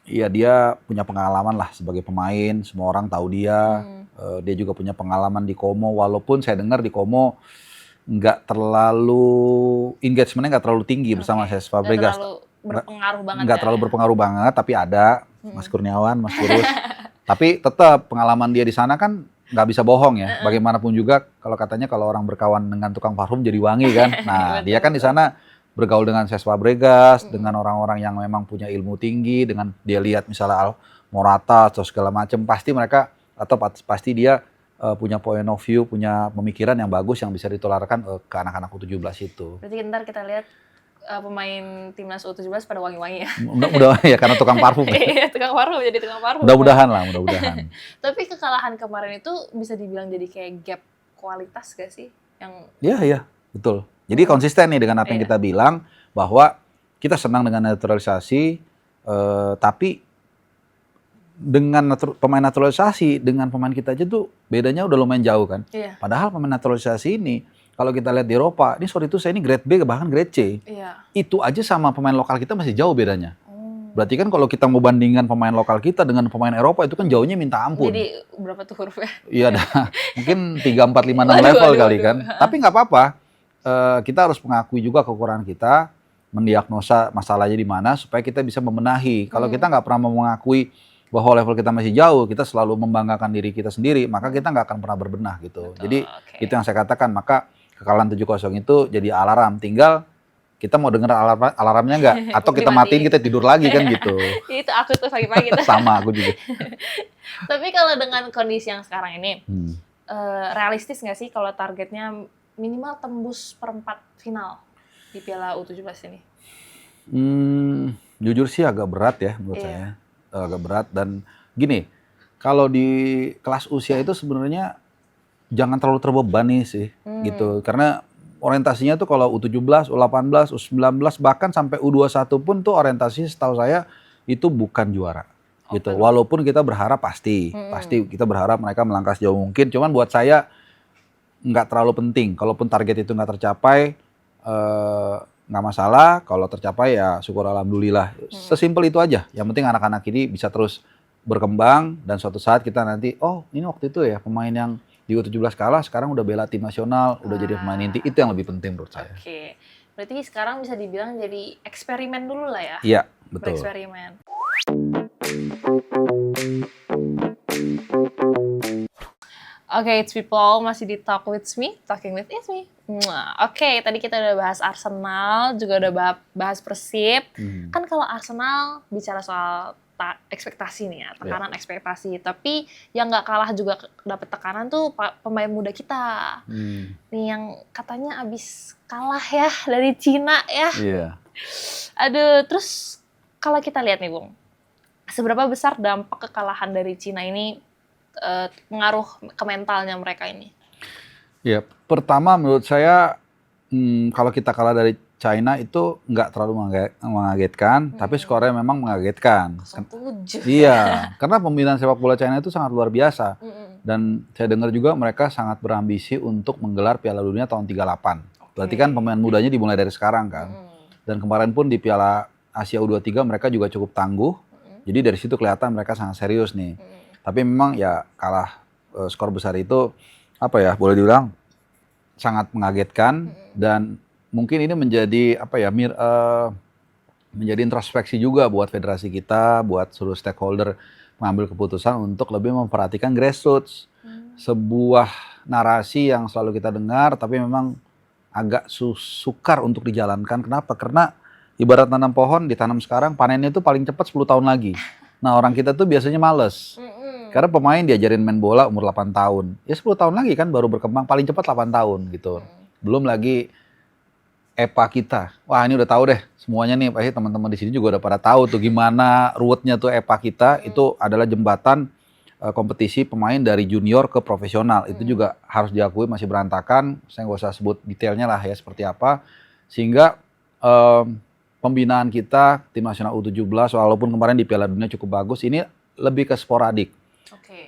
ya dia punya pengalaman lah sebagai pemain, semua orang tahu dia. Dia juga punya pengalaman di Como, walaupun saya dengar di Como nggak terlalu engagementnya nggak terlalu tinggi bersama CSKA Fabregas. Nggak terlalu berpengaruh banget, tapi ada Mas Kurniawan, Mas Kurus. Tapi tetap pengalaman dia di sana kan nggak bisa bohong ya. Bagaimanapun juga kalau katanya kalau orang berkawan dengan tukang parfum jadi wangi kan. Nah dia kan di sana bergaul dengan CSKA Fabregas, dengan orang-orang yang memang punya ilmu tinggi, dengan dia lihat misalnya Morata atau segala macam, pasti mereka atau pasti dia punya point of view, punya pemikiran yang bagus yang bisa ditularkan ke anak-anak U17 itu. Berarti ntar kita lihat pemain timnas U17 pada wangi-wangi ya. Udah ya, karena tukang parfum. Iya, tukang parfum, jadi tukang parfum. Mudah-mudahan lah, mudah-mudahan. Tapi kekalahan kemarin itu bisa dibilang jadi kayak gap kualitas gak sih? Iya, betul. Jadi konsisten nih dengan apa yang kita bilang, bahwa kita senang dengan naturalisasi, tapi dengan pemain naturalisasi dengan pemain kita aja tuh bedanya udah lumayan jauh kan. Padahal pemain naturalisasi ini kalau kita lihat di Eropa, ini grade B bahkan grade C. Itu aja sama pemain lokal kita masih jauh bedanya. Berarti kan kalau kita mau bandingkan pemain lokal kita dengan pemain Eropa itu kan jauhnya minta ampun. Jadi berapa tuh hurufnya? Iya dah, mungkin 3, 4, 5, 6 level kali kan. Tapi nggak apa-apa. Kita harus mengakui juga kekurangan kita, mendiagnosa masalahnya di mana supaya kita bisa membenahi. Kalau kita nggak pernah mengakui bahwa level kita masih jauh, kita selalu membanggakan diri kita sendiri, maka kita nggak akan pernah berbenah gitu. Betul, jadi itu yang saya katakan, maka kekalahan 7-0 itu jadi alarm, tinggal kita mau dengar alarmnya nggak, atau kita matiin kita tidur lagi kan gitu. Itu aku tuh pagi-pagi. Sama aku juga. Tapi kalau dengan kondisi yang sekarang ini, realistis nggak sih kalau targetnya minimal tembus perempat final di Piala U17 ini? Jujur sih agak berat ya menurut saya. Agak berat, dan gini, kalau di kelas usia itu sebenarnya jangan terlalu terbebani sih gitu, karena orientasinya tuh kalau U17, U18, U19 bahkan sampai U21 pun tuh orientasi setahu saya itu bukan juara gitu. Walaupun kita berharap pasti kita berharap mereka melangkah sejauh mungkin, cuman buat saya nggak terlalu penting. Kalaupun target itu nggak tercapai, nggak masalah. Kalau tercapai ya syukur alhamdulillah. Sesimpel itu aja. Yang penting anak-anak ini bisa terus berkembang, dan suatu saat kita nanti, oh ini waktu itu ya pemain yang di U17 kalah, sekarang udah bela tim nasional, udah jadi pemain inti. Itu yang lebih penting menurut saya. Oke. Berarti sekarang bisa dibilang jadi eksperimen dulu lah ya. Iya, betul. Bereksperimen. Oke, it's people, masih di Talk With Me, Talking With Ismi. Oke, tadi kita udah bahas Arsenal, juga udah bahas Persib. Kan kalau Arsenal bicara soal ekspektasi nih ya, tekanan ekspektasi. Tapi yang nggak kalah juga dapet tekanan tuh pemain muda kita. Nih yang katanya abis kalah ya dari Cina ya. Iya. Aduh, terus kalau kita lihat nih Bung, seberapa besar dampak kekalahan dari Cina ini pengaruh ke mentalnya mereka ini? Ya, pertama menurut saya kalau kita kalah dari China itu nggak terlalu mengagetkan, tapi skornya memang mengagetkan. 0-7. Iya, karena pembinaan sepak bola China itu sangat luar biasa. Dan saya dengar juga mereka sangat berambisi untuk menggelar Piala Dunia tahun 38. Berarti kan pemain mudanya dimulai dari sekarang kan. Dan kemarin pun di Piala Asia U23 mereka juga cukup tangguh. Jadi dari situ kelihatan mereka sangat serius nih. Tapi memang ya kalah skor besar itu apa ya, boleh dibilang sangat mengagetkan dan mungkin ini menjadi apa ya menjadi introspeksi juga buat federasi kita, buat seluruh stakeholder mengambil keputusan untuk lebih memperhatikan grassroots. Sebuah narasi yang selalu kita dengar tapi memang agak sukar untuk dijalankan. Kenapa? Karena ibarat tanam pohon, ditanam sekarang, panennya itu paling cepat 10 tahun lagi. Nah, orang kita tuh biasanya males. Karena pemain diajarin main bola umur 8 tahun. Ya 10 tahun lagi kan baru berkembang, paling cepat 8 tahun gitu. Belum lagi EPA kita. Wah, ini udah tahu deh semuanya nih, pasti teman-teman di sini juga udah pada tahu tuh gimana ruwetnya tuh EPA kita. Itu adalah jembatan kompetisi pemain dari junior ke profesional. Itu juga harus diakui masih berantakan. Saya nggak usah sebut detailnya lah ya seperti apa. Sehingga pembinaan kita tim nasional U17 walaupun kemarin di Piala Dunia cukup bagus, ini lebih ke sporadik.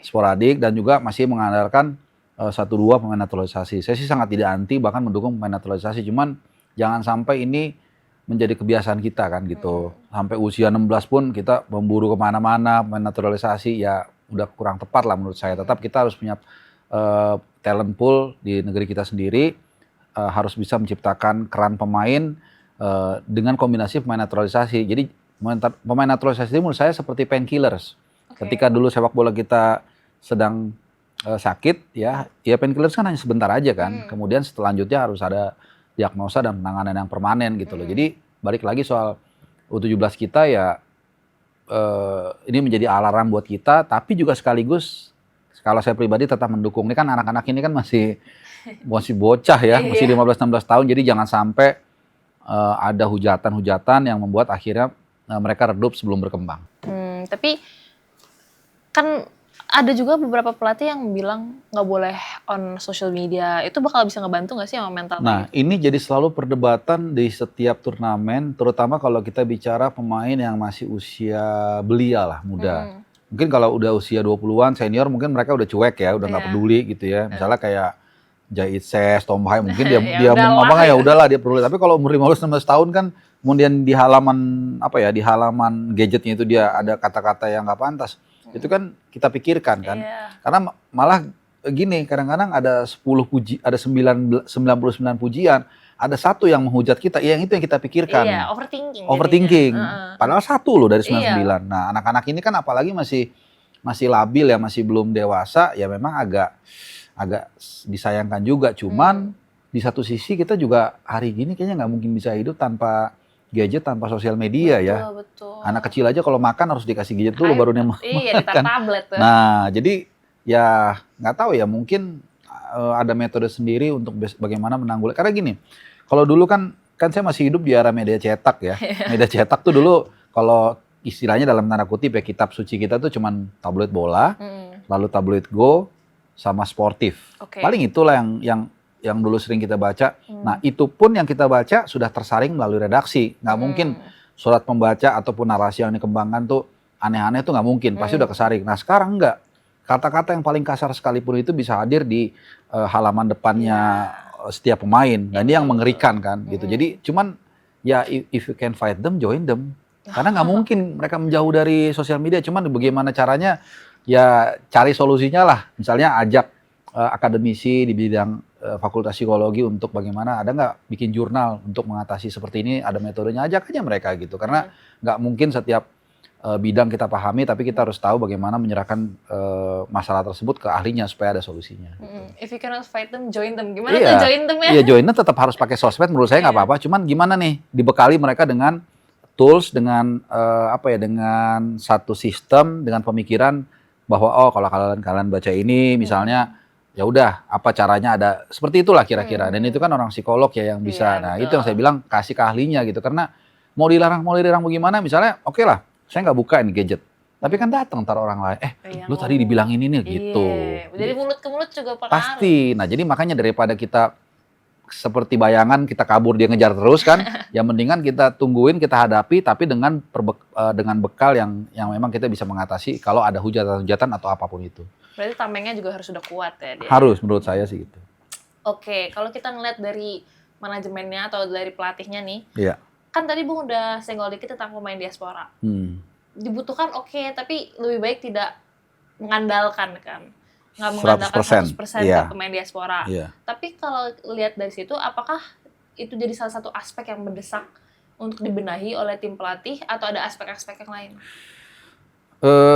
Sporadik dan juga masih mengandalkan 1-2 pemain naturalisasi. Saya sih sangat tidak anti, bahkan mendukung pemain naturalisasi. Cuman jangan sampai ini menjadi kebiasaan kita kan gitu. Sampai usia 16 pun kita memburu kemana-mana pemain naturalisasi, ya udah kurang tepat lah menurut saya. Tetap kita harus punya talent pool di negeri kita sendiri, harus bisa menciptakan keran pemain dengan kombinasi pemain naturalisasi. Jadi pemain naturalisasi ini menurut saya seperti painkillers. Ketika dulu sepak bola kita sedang sakit ya painkillers kan hanya sebentar aja kan. Kemudian selanjutnya harus ada diagnosa dan penanganan yang permanen gitu loh. Jadi balik lagi soal U17 kita ya ini menjadi alarm buat kita, tapi juga sekaligus kalau saya pribadi tetap mendukung. Ini kan anak-anak ini kan masih bocah ya, masih 15-16 tahun. Jadi jangan sampai ada hujatan-hujatan yang membuat akhirnya mereka redup sebelum berkembang. Tapi kan ada juga beberapa pelatih yang bilang nggak boleh on social media. Itu bakal bisa ngebantu nggak sih sama mental? Nah, ini jadi selalu perdebatan di setiap turnamen, terutama kalau kita bicara pemain yang masih usia belia lah, muda. Mungkin kalau udah usia 20-an, senior mungkin mereka udah cuek ya, udah nggak peduli gitu ya. Misalnya kayak Jait Ses, Tom Hai, mungkin dia mau ngomong ya udahlah dia peduli. Tapi kalau umur 15-16 tahun kan, kemudian di halaman gadgetnya itu dia ada kata-kata yang nggak pantas. Itu kan kita pikirkan kan. Karena malah gini, kadang-kadang ada 99 pujian, ada satu yang menghujat kita, yang itu yang kita pikirkan. Iya, overthinking. Padahal satu loh dari 99. Nah, anak-anak ini kan apalagi masih labil ya, masih belum dewasa, ya memang agak disayangkan juga. Cuman di satu sisi kita juga hari gini kayaknya nggak mungkin bisa hidup tanpa gadget, tanpa sosial media. Betul. Anak kecil aja kalau makan harus dikasih gadget dulu baru dia makan. Iya, tablet. Nah, jadi ya nggak tahu ya, mungkin ada metode sendiri untuk bagaimana menanggulangi. Karena gini, kalau dulu kan saya masih hidup di era media cetak ya. Media cetak tuh dulu kalau istilahnya dalam tanda kutip ya, kitab suci kita tuh cuman tabloid bola, lalu tabloid Go sama sportif. Paling itulah yang dulu sering kita baca. Nah, itu pun yang kita baca sudah tersaring melalui redaksi. Nggak mungkin surat pembaca ataupun narasi yang dikembangkan tuh aneh-aneh tuh nggak mungkin. Pasti udah kesaring. Nah, sekarang nggak. Kata-kata yang paling kasar sekalipun itu bisa hadir di halaman depannya setiap pemain. Dan ini yang mengerikan kan gitu. Jadi cuman ya if you can fight them, join them. Karena nggak mungkin mereka menjauh dari sosial media. Cuman bagaimana caranya, ya cari solusinya lah. Misalnya ajak akademisi di bidang Fakultas Psikologi untuk bagaimana ada nggak bikin jurnal untuk mengatasi seperti ini, ada metodenya, ajak aja mereka gitu. Karena nggak mungkin setiap bidang kita pahami, tapi kita harus tahu bagaimana menyerahkan masalah tersebut ke ahlinya supaya ada solusinya. Gitu. If you cannot fight them, join them. Gimana tuh join them ya? Iya, join them tetap harus pakai sosmed, menurut saya nggak apa-apa. Cuman gimana nih, dibekali mereka dengan tools, dengan dengan satu sistem, dengan pemikiran bahwa oh kalau kalian baca ini misalnya, ya udah apa caranya, ada seperti itulah kira-kira. Dan itu kan orang psikolog ya yang bisa. Nah itu yang saya bilang, kasih ke ahlinya gitu. Karena mau dilarang bagaimana, misalnya oke lah, saya nggak buka ini gadget, tapi kan datang ntar orang lain, lu tadi dibilang ini nih gitu. Jadi mulut ke mulut juga pengaruh. Pasti. Nah jadi makanya daripada kita seperti bayangan kita kabur dia ngejar terus kan, yang mendingan kita tungguin, kita hadapi, tapi dengan bekal yang memang kita bisa mengatasi kalau ada hujatan-hujatan atau apapun itu. Berarti tamengnya juga harus sudah kuat ya dia? Harus, menurut saya sih gitu. Oke, kalau kita ngeliat dari manajemennya atau dari pelatihnya nih, kan tadi Bung udah senggol dikit tentang pemain diaspora. Dibutuhkan tapi lebih baik tidak mengandalkan kan. Nggak mengandalkan 100% ke pemain diaspora. Tapi kalau lihat dari situ, apakah itu jadi salah satu aspek yang mendesak untuk dibenahi oleh tim pelatih atau ada aspek-aspek yang lain?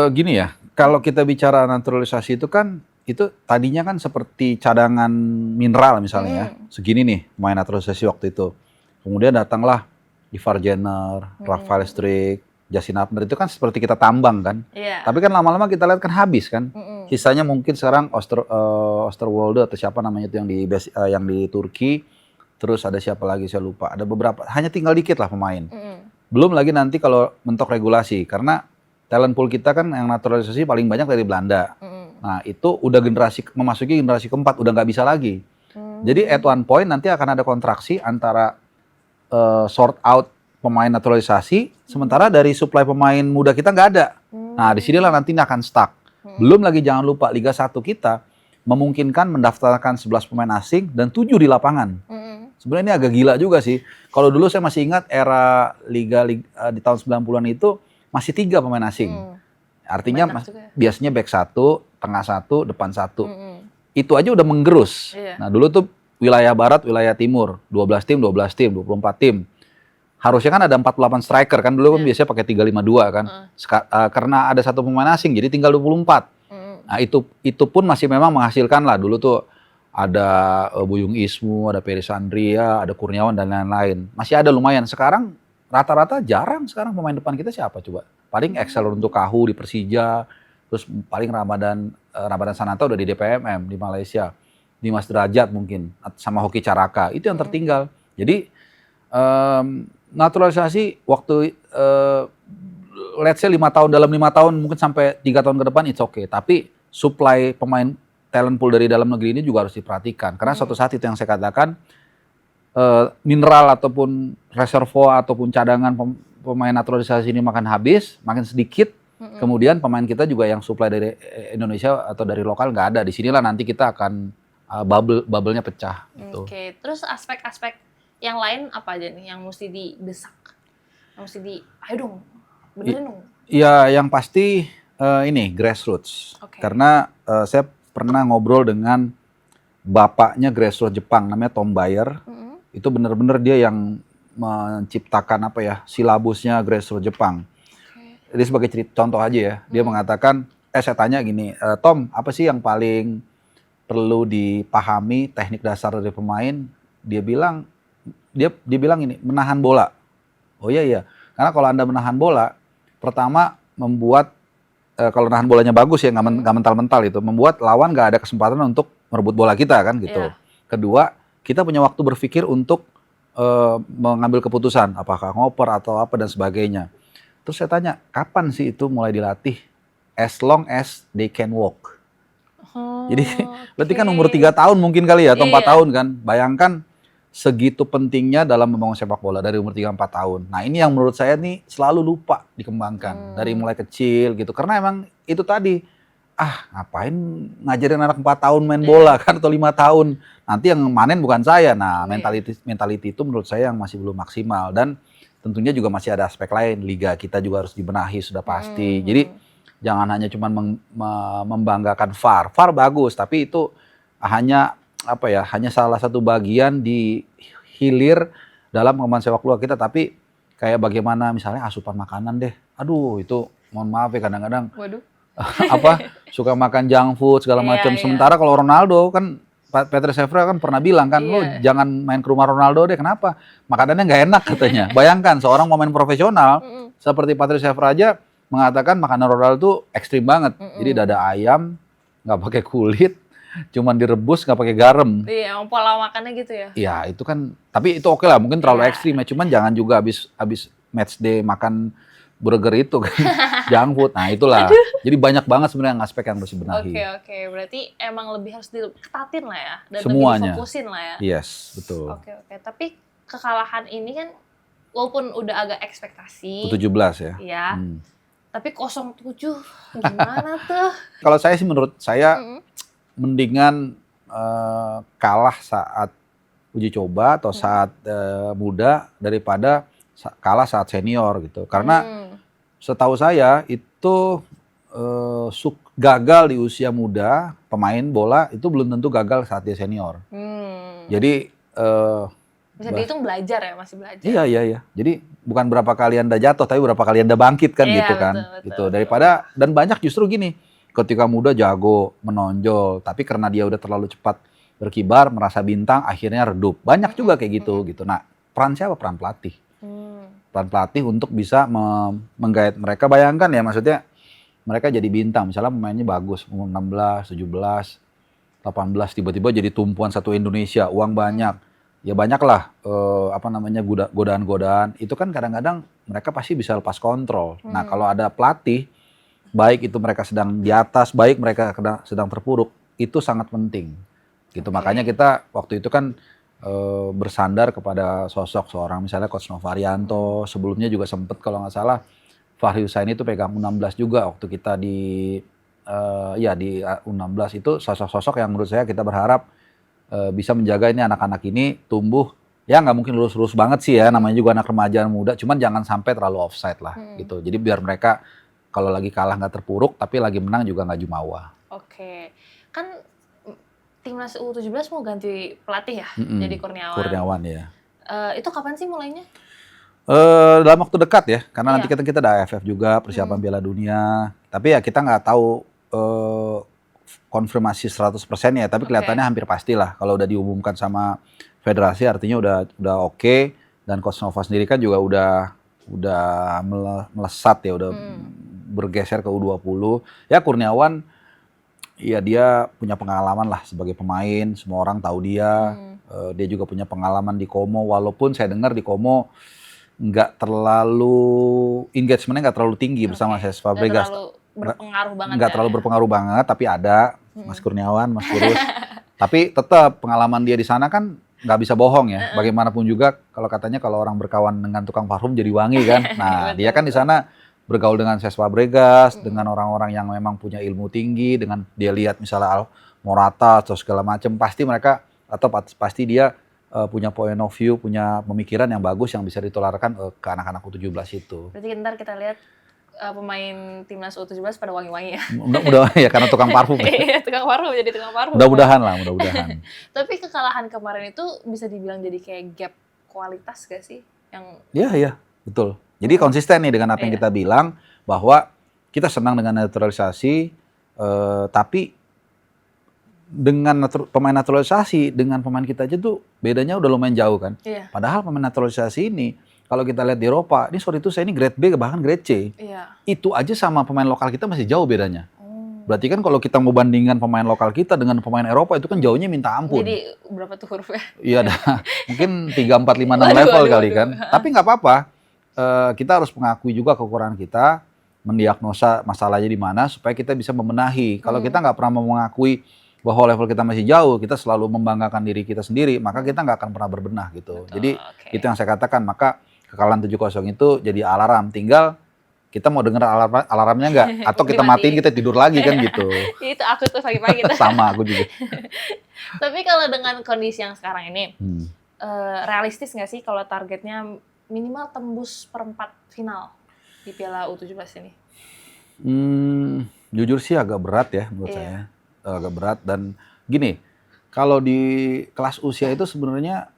Gini ya, kalau kita bicara naturalisasi itu kan, itu tadinya kan seperti cadangan mineral misalnya ya. Segini nih pemain naturalisasi waktu itu. Kemudian datanglah Ivar Jenner, Rafael Strik, Justin Abner, itu kan seperti kita tambang kan. Tapi kan lama-lama kita lihat kan habis kan. Sisanya mungkin sekarang Osterwolde atau siapa namanya itu yang di Turki. Terus ada siapa lagi saya lupa. Ada beberapa, hanya tinggal dikit lah pemain. Belum lagi nanti kalau mentok regulasi, karena talent pool kita kan yang naturalisasi paling banyak dari Belanda. Nah itu udah memasuki generasi keempat, udah nggak bisa lagi. Jadi at one point nanti akan ada kontraksi antara sort out pemain naturalisasi, sementara dari supply pemain muda kita nggak ada. Nah disinilah nanti akan stuck. Belum lagi jangan lupa Liga 1 kita memungkinkan mendaftarkan 11 pemain asing dan 7 di lapangan. Sebenarnya ini agak gila juga sih. Kalau dulu saya masih ingat era Liga di tahun 90-an itu masih 3 pemain asing. Artinya biasanya back 1, tengah 1, depan 1. Itu aja udah menggerus. Nah dulu tuh wilayah barat, wilayah timur, 12 tim, 24 tim. Harusnya kan ada 48 striker kan, dulu kan biasanya pakai 352 kan. Karena ada 1 pemain asing jadi tinggal 24. Nah itu pun masih memang menghasilkan lah. Dulu tuh ada Buyung Ismu, ada Peris Andria, ada Kurniawan dan lain-lain. Masih ada lumayan. Sekarang rata-rata jarang sekarang pemain depan kita siapa coba? Paling Excel untuk Kahu di Persija, terus paling Ramadan Sananta udah di DPMM di Malaysia. Dimas Derajat mungkin sama Hoki Caraka. Itu yang tertinggal. Jadi naturalisasi waktu let's say 5 tahun, dalam 5 tahun mungkin sampai 3 tahun ke depan it's okay. Tapi supply pemain talent pool dari dalam negeri ini juga harus diperhatikan. Karena suatu saat itu yang saya katakan, mineral ataupun reservoir ataupun cadangan pemain naturalisasi ini makin habis, makin sedikit. Kemudian pemain kita juga yang supply dari Indonesia atau dari lokal nggak ada. Disinilah nanti kita akan bubble-nya pecah. Gitu. Oke, terus aspek-aspek yang lain apa aja nih yang mesti didesak? Yang mesti ayo dong, benerin dong. Ya, yang pasti ini grassroots. Karena saya pernah ngobrol dengan bapaknya grassroots Jepang, namanya Tom Bayer. Itu benar-benar dia yang menciptakan silabusnya grassroots Jepang. Jadi sebagai contoh aja ya, dia mengatakan, saya tanya gini, Tom, apa sih yang paling perlu dipahami teknik dasar dari pemain? Dia bilang ini, menahan bola. Oh iya, karena kalau Anda menahan bola, pertama membuat, kalau nahan bolanya bagus ya, nggak mental-mental itu, membuat lawan nggak ada kesempatan untuk merebut bola kita kan gitu. Kedua, kita punya waktu berpikir untuk mengambil keputusan, apakah ngoper atau apa dan sebagainya. Terus saya tanya, kapan sih itu mulai dilatih? As long as they can walk. Jadi berarti kan umur 3 tahun mungkin kali ya, atau 4 tahun kan. Bayangkan segitu pentingnya dalam membangun sepak bola dari umur 3-4 tahun. Nah ini yang menurut saya nih selalu lupa dikembangkan dari mulai kecil gitu. Karena emang itu tadi, ngapain ngajarin anak 4 tahun main bola kan, atau 5 tahun. Nanti yang manen bukan saya. Nah mentality itu menurut saya yang masih belum maksimal. Dan tentunya juga masih ada aspek lain. Liga kita juga harus dibenahi sudah pasti. Jadi jangan hanya cuma membanggakan VAR. VAR bagus, tapi itu hanya hanya salah satu bagian di hilir dalam pengembangan sepak bola kita, tapi kayak bagaimana misalnya asupan makanan deh. Aduh, itu mohon maaf ya kadang-kadang Waduh. suka makan junk food segala macam. Sementara kalau Ronaldo kan Peter Shevra kan pernah bilang kan, lo jangan main ke rumah Ronaldo deh. Kenapa? Makanannya nggak enak katanya. Bayangkan seorang pemain profesional seperti Patrick Shevra aja mengatakan makanan Ronaldo tuh ekstrim banget. Jadi dada ayam nggak pakai kulit, cuman direbus nggak pakai garam. Iya, pola makannya gitu ya. Iya, itu kan. Tapi itu oke lah, mungkin terlalu ekstrim ya. Cuman jangan juga habis match day makan burger itu kan, junk food. Nah itulah. Jadi banyak banget sebenarnya aspek yang harus dibenahi. Oke. Berarti emang lebih harus diketatin lah ya, dan semuanya. lebih difokusin lah ya. Yes, betul. Oke. Tapi kekalahan ini kan, walaupun udah agak ekspektasi. U17 ya. Iya. Tapi 07 gimana tuh? Kalau saya sih, menurut saya mendingan kalah saat uji coba atau saat muda daripada kalah saat senior gitu. Karena setahu saya itu gagal di usia muda pemain bola itu belum tentu gagal saat dia senior. Jadi bisa dihitung belajar ya, masih belajar. Iya. Jadi bukan berapa kali Anda jatuh, tapi berapa kali Anda bangkit kan, gitu kan. Betul. Gitu. Daripada, dan banyak justru gini, ketika muda jago, menonjol, tapi karena dia udah terlalu cepat berkibar, merasa bintang, akhirnya redup. Banyak juga kayak gitu. Nah, peran siapa? Peran pelatih. Peran pelatih untuk bisa menggait mereka. Bayangkan ya, maksudnya mereka jadi bintang, misalnya pemainnya bagus, umur 16, 17, 18, tiba-tiba jadi tumpuan satu Indonesia, uang banyak. Ya banyaklah godaan-godaan. Itu kan kadang-kadang mereka pasti bisa lepas kontrol. Nah, kalau ada pelatih, baik itu mereka sedang di atas, baik mereka sedang terpuruk, itu sangat penting. Gitu. Makanya kita waktu itu kan bersandar kepada sosok seorang misalnya Coach Novarianto, sebelumnya juga sempat kalau nggak salah Fahri Husaini itu pegang U16 juga waktu kita di U16 itu, sosok-sosok yang menurut saya kita berharap bisa menjaga ini anak-anak ini tumbuh, ya nggak mungkin lurus-lurus banget sih ya, namanya juga anak remaja muda, cuman jangan sampai terlalu offside lah gitu. Jadi biar mereka kalau lagi kalah nggak terpuruk, tapi lagi menang juga nggak jumawa. Oke, kan timnas U17 mau ganti pelatih ya, jadi Kurniawan. Kurniawan ya. Itu kapan sih mulainya? Dalam waktu dekat ya, karena nanti kita ada AFF juga, persiapan Piala Dunia. Tapi ya kita nggak tahu konfirmasi 100% ya, tapi kelihatannya hampir pastilah. Kalau udah diumumkan sama federasi artinya udah oke. Dan Coach Nova sendiri kan juga udah melesat ya, udah bergeser ke U20. Ya Kurniawan, ya dia punya pengalaman lah sebagai pemain, semua orang tahu dia. Dia juga punya pengalaman di Como, walaupun saya dengar di Como nggak terlalu engagementnya nggak terlalu tinggi bersama Cesc Fabregas. Nggak terlalu berpengaruh banget, tapi ada Mas Kurniawan, Mas Kurus. Tapi tetap pengalaman dia di sana kan nggak bisa bohong ya. Bagaimanapun juga kalau katanya kalau orang berkawan dengan tukang parfum jadi wangi kan. Nah dia kan di sana bergaul dengan Cesc Fabregas, dengan orang-orang yang memang punya ilmu tinggi, dengan dia lihat misalnya Morata atau segala macam, pasti mereka atau pasti dia punya point of view, punya pemikiran yang bagus yang bisa ditularkan ke anak-anak U17 itu. Berarti ntar kita lihat pemain timnas U17 pada wangi-wangi ya. Udah ya, karena tukang parfum. Iya, tukang parfum, jadi tukang parfum. Mudah-mudahan lah, mudah-mudahan. Tapi kekalahan kemarin itu bisa dibilang jadi kayak gap kualitas gak sih? Iya, betul. Jadi konsisten nih dengan apa yang kita bilang, bahwa kita senang dengan naturalisasi, tapi dengan pemain naturalisasi dengan pemain kita aja tuh bedanya udah lumayan jauh kan. Padahal pemain naturalisasi ini kalau kita lihat di Eropa, ini sorry itu saya ini grade B bahkan grade C. Itu aja sama pemain lokal kita masih jauh bedanya. Berarti kan kalau kita mau bandingkan pemain lokal kita dengan pemain Eropa itu kan jauhnya minta ampun. Jadi berapa tuh hurufnya? Iya mungkin 3, 4, 5, 6 level kali kan. Tapi nggak apa-apa. Kita harus mengakui juga kekurangan kita, mendiagnosa masalahnya di mana supaya kita bisa membenahi. Kalau kita nggak pernah mengakui bahwa level kita masih jauh, kita selalu membanggakan diri kita sendiri, maka kita nggak akan pernah berbenah gitu. Betul, jadi itu yang saya katakan, maka kekalahan 7-0 itu jadi alarm. Tinggal kita mau denger alarmnya nggak? Atau kita matiin, kita tidur lagi kan gitu. Itu aku tuh pagi-pagi tuh. Sama, aku juga. Tapi kalau dengan kondisi yang sekarang ini, realistis nggak sih kalau targetnya minimal tembus perempat final di Piala U17 ini? Jujur sih agak berat ya menurut saya. Agak berat dan gini, Kalau di kelas usia itu sebenarnya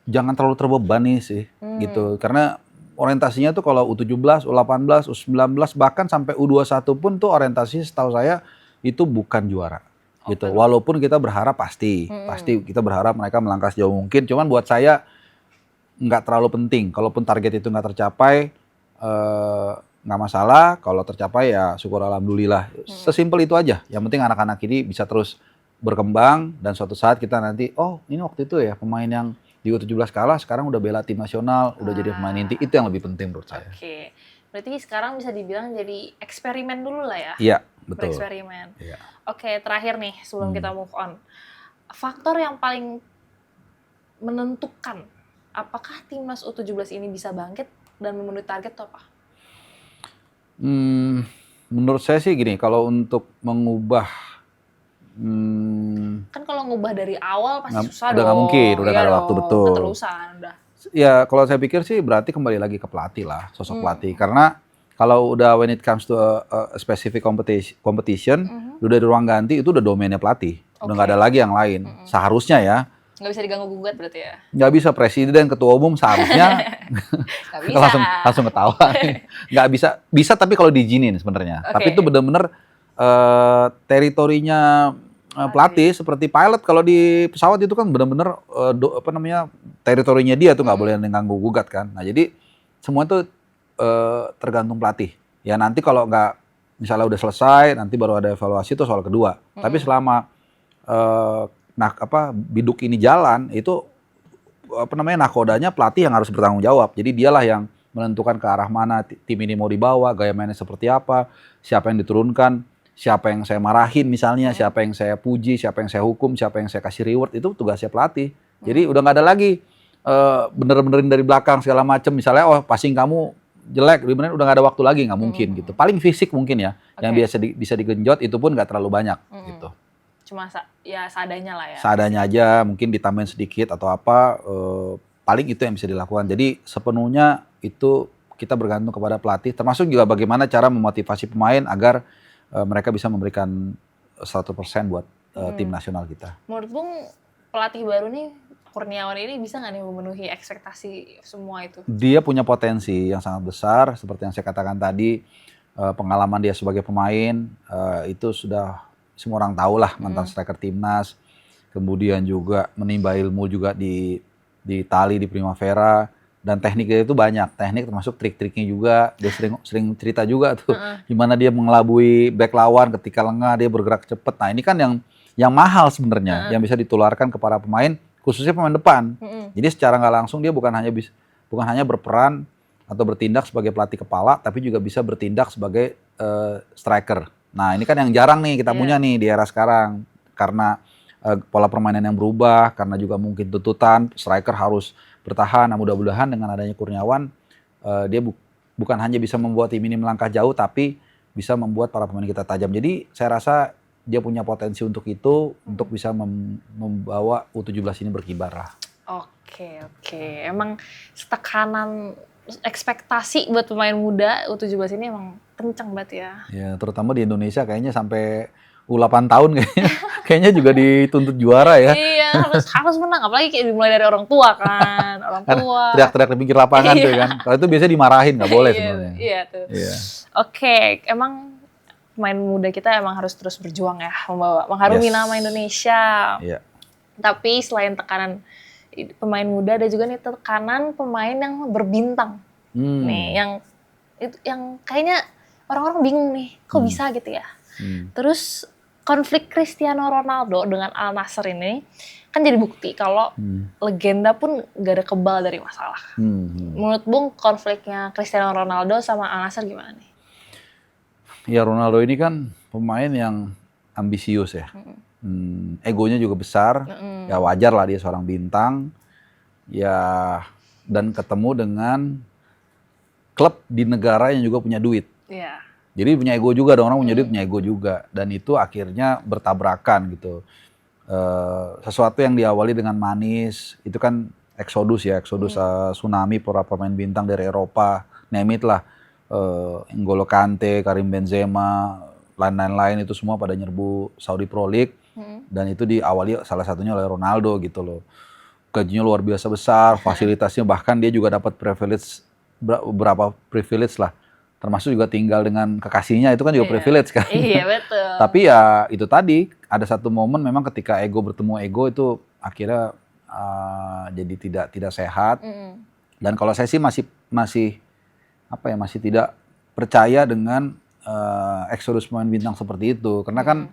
jangan terlalu terbebani sih, gitu. Karena orientasinya tuh kalau U17, U18, U19, bahkan sampai U21 pun tuh orientasi setahu saya itu bukan juara. Gitu. Walaupun kita berharap pasti kita berharap mereka melangkah sejauh mungkin. Cuman buat saya nggak terlalu penting. Kalaupun target itu nggak tercapai, nggak masalah. Kalau tercapai ya syukur alhamdulillah. Sesimpel itu aja. Yang penting anak-anak ini bisa terus berkembang dan suatu saat kita nanti, oh ini waktu itu ya pemain yang di U17 kalah, sekarang udah bela tim nasional, udah jadi pemain inti. Itu yang lebih penting menurut saya. Oke. Berarti sekarang bisa dibilang jadi eksperimen dulu lah ya? Iya, betul. Bereksperimen. Iya. Oke, terakhir nih sebelum kita move on. Faktor yang paling menentukan apakah timnas U17 ini bisa bangkit dan memenuhi target itu apa? Menurut saya sih gini, kalau untuk mengubah kan kalau ngubah dari awal pasti susah udah dong. Nggak mungkin, udah nggak ada waktu, betul. Keterusan udah. Ya kalau saya pikir sih berarti kembali lagi ke pelatih lah, sosok pelatih. Karena kalau udah when it comes to a specific competition, udah di ruang ganti itu udah domainnya pelatih. Udah nggak ada lagi yang lain. Seharusnya ya. Nggak bisa diganggu gugat berarti ya? Nggak bisa, presiden, ketua umum seharusnya nggak bisa. langsung ketawa. Nggak bisa tapi kalau diizinin sebenarnya. Tapi itu benar-benar teritorinya pelatih seperti pilot. Kalau di pesawat itu kan benar-benar teritorinya dia tuh nggak boleh mengganggu gugat kan. Nah jadi semua itu tergantung pelatih. Ya nanti kalau nggak misalnya udah selesai, nanti baru ada evaluasi itu soal kedua. Tapi selama biduk ini jalan itu nakodanya pelatih yang harus bertanggung jawab. Jadi dialah yang menentukan ke arah mana tim ini mau dibawa, gaya mainnya seperti apa, siapa yang diturunkan, siapa yang saya marahin misalnya, siapa yang saya puji, siapa yang saya hukum, siapa yang saya kasih reward, itu tugasnya pelatih. Jadi udah nggak ada lagi bener-benerin dari belakang segala macam. Misalnya passing kamu jelek, udah nggak ada waktu lagi, nggak mungkin gitu. Paling fisik mungkin ya, yang biasa bisa digenjot itu pun nggak terlalu banyak gitu. Cuma seadanya lah ya. Seadanya aja, mungkin ditambahin sedikit atau apa, paling itu yang bisa dilakukan. Jadi sepenuhnya itu kita bergantung kepada pelatih, termasuk juga bagaimana cara memotivasi pemain agar mereka bisa memberikan 100% buat tim nasional kita. Menurut Bung, pelatih baru nih, Kurniawan ini bisa nggak nih memenuhi ekspektasi semua itu? Dia punya potensi yang sangat besar, seperti yang saya katakan tadi, pengalaman dia sebagai pemain, itu sudah semua orang tahu lah, mantan striker timnas, kemudian juga menimba ilmu juga di Itali, di Primavera, dan tekniknya itu banyak, teknik termasuk trik-triknya juga, dia sering cerita juga tuh, gimana dia mengelabui back lawan ketika lengah, dia bergerak cepat. Nah ini kan yang mahal sebenarnya, yang bisa ditularkan kepada pemain, khususnya pemain depan. Jadi secara nggak langsung dia bukan hanya berperan atau bertindak sebagai pelatih kepala, tapi juga bisa bertindak sebagai striker. Nah ini kan yang jarang nih kita punya nih di era sekarang, karena pola permainan yang berubah, karena juga mungkin tuntutan striker harus bertahan. Nah mudah-mudahan dengan adanya Kurniawan, dia bukan hanya bisa membuat tim ini melangkah jauh, tapi bisa membuat para pemain kita tajam. Jadi saya rasa dia punya potensi untuk itu, untuk bisa membawa U17 ini berkibar lah. Oke. Emang tekanan ekspektasi buat pemain muda U17 ini emang kencang banget ya. Ya, terutama di Indonesia kayaknya sampai U8 tahun kayaknya juga dituntut juara ya. Iya, harus menang, apalagi kayak dimulai dari orang tua kan. Orang tua. Teriak-teriak di pinggir lapangan tuh kan. Kalau itu biasanya dimarahin, nggak boleh sebenarnya. Iya tuh. Iya. Oke, emang pemain muda kita emang harus terus berjuang ya, mengharumi nama Indonesia. Iya. Tapi selain tekanan pemain muda, ada juga nih tekanan pemain yang berbintang. Nih, yang kayaknya orang-orang bingung nih, kok bisa gitu ya. Terus konflik Cristiano Ronaldo dengan Al Nassr ini kan jadi bukti kalau legenda pun gak ada kebal dari masalah. Menurut Bung, konfliknya Cristiano Ronaldo sama Al Nassr gimana nih? Ya Ronaldo ini kan pemain yang ambisius ya. Egonya juga besar. Ya wajar lah, dia seorang bintang. Ya dan ketemu dengan klub di negara yang juga punya duit. Iya. Jadi punya ego juga, orang punya duit, punya ego juga. Dan itu akhirnya bertabrakan gitu. Sesuatu yang diawali dengan manis, itu kan eksodus tsunami para pemain bintang dari Eropa, name it lah. N'Golo Kante, Karim Benzema, lain-lain itu semua pada nyerbu Saudi Pro League. Dan itu diawali salah satunya oleh Ronaldo gitu loh. Gajinya luar biasa besar, fasilitasnya bahkan dia juga dapat privilege, beberapa privilege lah. Termasuk juga tinggal dengan kekasihnya, itu kan juga privilege kan. Iya betul. Tapi ya itu tadi, ada satu momen memang ketika ego bertemu ego itu akhirnya jadi tidak sehat. Dan kalau saya sih masih tidak percaya dengan eksodus pemain bintang seperti itu, karena kan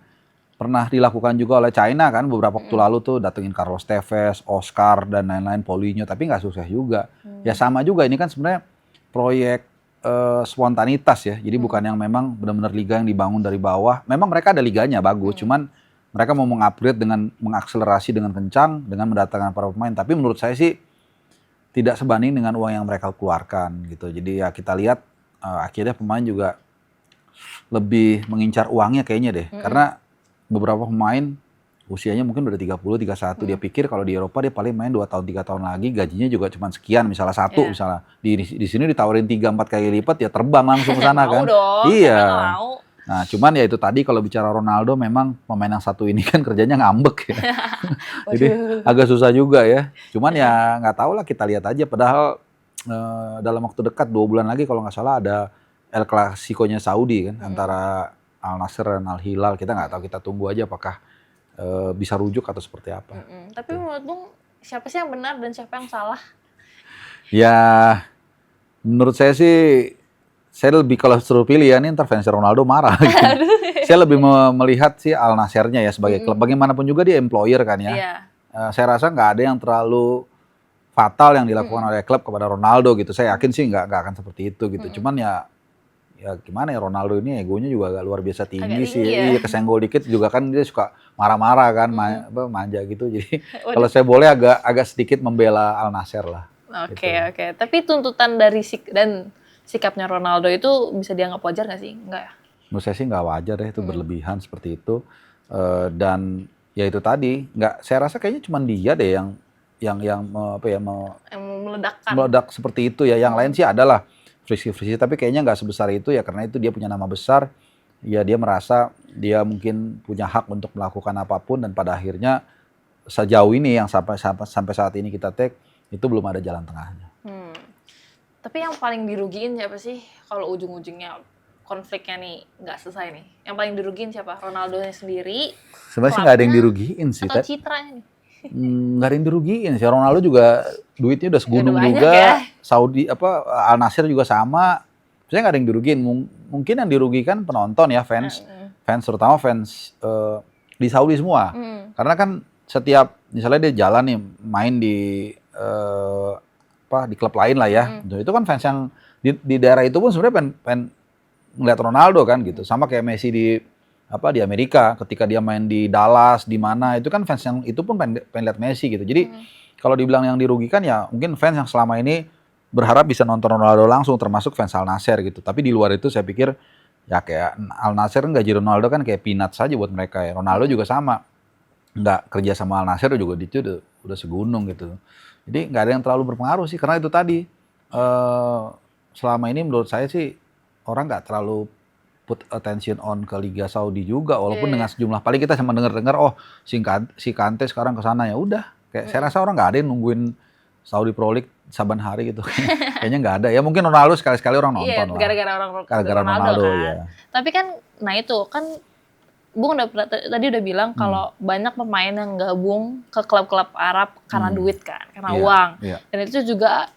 pernah dilakukan juga oleh China kan beberapa waktu lalu tuh, datengin Carlos Tevez, Oscar dan lain-lain, Paulinho, tapi nggak sukses juga. Ya sama juga, ini kan sebenarnya proyek spontanitas ya, jadi bukan yang memang benar-benar liga yang dibangun dari bawah. Memang mereka ada liganya bagus, cuman mereka mau mengupgrade dengan mengakselerasi dengan kencang dengan mendatangkan para pemain. Tapi menurut saya sih tidak sebanding dengan uang yang mereka keluarkan gitu. Jadi ya kita lihat akhirnya pemain juga lebih mengincar uangnya kayaknya deh, karena beberapa pemain usianya mungkin udah 30, 31, dia pikir kalau di Eropa dia paling main 2 tahun 3 tahun lagi, gajinya juga cuma sekian, misalnya misalnya di sini ditawarin 3-4 kali lipat, ya terbang langsung ke sana kan. Iya. Nah, cuman ya itu tadi, kalau bicara Ronaldo memang pemain yang satu ini kan kerjanya ngambek ya. Jadi agak susah juga ya. Cuman ya nggak tahu lah, kita lihat aja. Padahal dalam waktu dekat 2 bulan lagi kalau nggak salah ada El Clasico-nya Saudi kan, antara Al Nassr dan Al Hilal. Kita nggak tahu, kita tunggu aja apakah bisa rujuk atau seperti apa. Tapi menurut Bung, siapa sih yang benar dan siapa yang salah? Ya, menurut saya sih, saya lebih, kalau suruh pilih ya, ini intervensi Ronaldo marah gitu. Saya lebih melihat sih Al Nassr-nya ya sebagai klub. Bagaimanapun juga dia employer kan ya. Saya rasa nggak ada yang terlalu fatal yang dilakukan oleh klub kepada Ronaldo gitu. Saya yakin sih nggak akan seperti itu gitu. Cuman ya gimana ya, Ronaldo ini egonya juga agak luar biasa tinggi sih. Iya, kesenggol dikit juga kan dia suka marah-marah kan, manja gitu. Jadi kalau saya boleh agak sedikit membela Al Nassr lah. Oke. Tapi tuntutan dari sikapnya Ronaldo itu bisa dianggap wajar nggak sih? Enggak ya? Menurut saya sih nggak wajar deh, itu berlebihan seperti itu. Dan ya itu tadi, saya rasa kayaknya cuma dia deh yang meledak seperti itu ya. Yang lain sih adalah friksi, tapi kayaknya nggak sebesar itu ya, karena itu dia punya nama besar. Ya dia merasa dia mungkin punya hak untuk melakukan apapun, dan pada akhirnya sejauh ini yang sampai saat ini kita take, itu belum ada jalan tengahnya. Tapi yang paling dirugiin siapa sih kalau ujung-ujungnya konfliknya nih nggak selesai nih? Yang paling dirugiin siapa? Ronaldo-nya sendiri? Sebenarnya sih nggak ada yang dirugiin sih. Atau citranya nih? Nggak ada yang dirugiin sih. Ronaldo juga duitnya udah segunung juga. Ya? Saudi Al Nassr juga sama. Saya nggak ada yang dirugiin. Mungkin yang dirugikan penonton ya, fans terutama fans di Saudi semua. Karena kan setiap misalnya dia jalan nih main di klub lain lah ya. Itu kan fans yang di daerah itu pun sebenarnya pengen ngeliat Ronaldo kan gitu. Sama kayak Messi di Amerika, ketika dia main di Dallas, di mana, itu kan fans yang itu pun pengen lihat Messi gitu. Jadi kalau dibilang yang dirugikan ya mungkin fans yang selama ini berharap bisa nonton Ronaldo langsung, termasuk fans Al Nassr gitu. Tapi di luar itu saya pikir ya kayak Al Nassr gaji Ronaldo kan kayak peanuts saja buat mereka ya. Ronaldo juga sama, nggak kerja sama Al Nassr juga itu udah segunung gitu. Jadi nggak ada yang terlalu berpengaruh sih, karena itu tadi selama ini menurut saya sih orang nggak terlalu put attention on ke Liga Saudi juga, walaupun dengan sejumlah, paling kita sama dengar si Kante sekarang ke sana, ya udah, kayak saya rasa orang nggak ada yang nungguin Saudi Pro League saban hari gitu. Kayaknya nggak ada. Ya mungkin Ronaldo sekali-sekali orang nonton lah. Gara-gara Ronaldo kan. Ya. Tapi kan, nah itu kan Bung tadi udah bilang kalau banyak pemain yang gabung ke klub-klub Arab karena duit kan, karena uang. Dan itu juga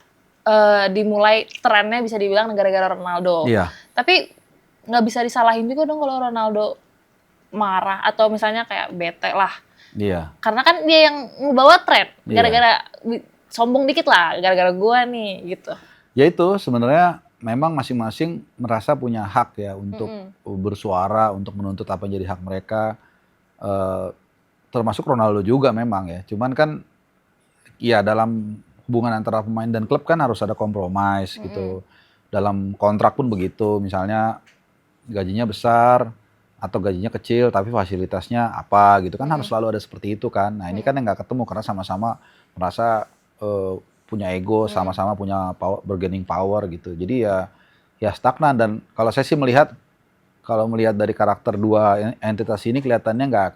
dimulai trennya bisa dibilang gara-gara Ronaldo. Tapi nggak bisa disalahin juga dong kalau Ronaldo marah atau misalnya kayak bete lah. Karena kan dia yang ngebawa tren, gara-gara sombong dikit lah, gara-gara gua nih gitu. Ya itu sebenarnya memang masing-masing merasa punya hak ya untuk bersuara, untuk menuntut apa yang jadi hak mereka. Termasuk Ronaldo juga memang ya. Cuman kan ya dalam hubungan antara pemain dan klub kan harus ada kompromis gitu. Dalam kontrak pun begitu, misalnya gajinya besar atau gajinya kecil tapi fasilitasnya apa gitu kan, harus selalu ada seperti itu kan. Nah ini kan yang nggak ketemu karena sama-sama merasa punya ego, sama-sama punya bargaining power gitu. Jadi ya stagnan. Dan kalau saya sih melihat kalau melihat dari karakter dua entitas ini kelihatannya nggak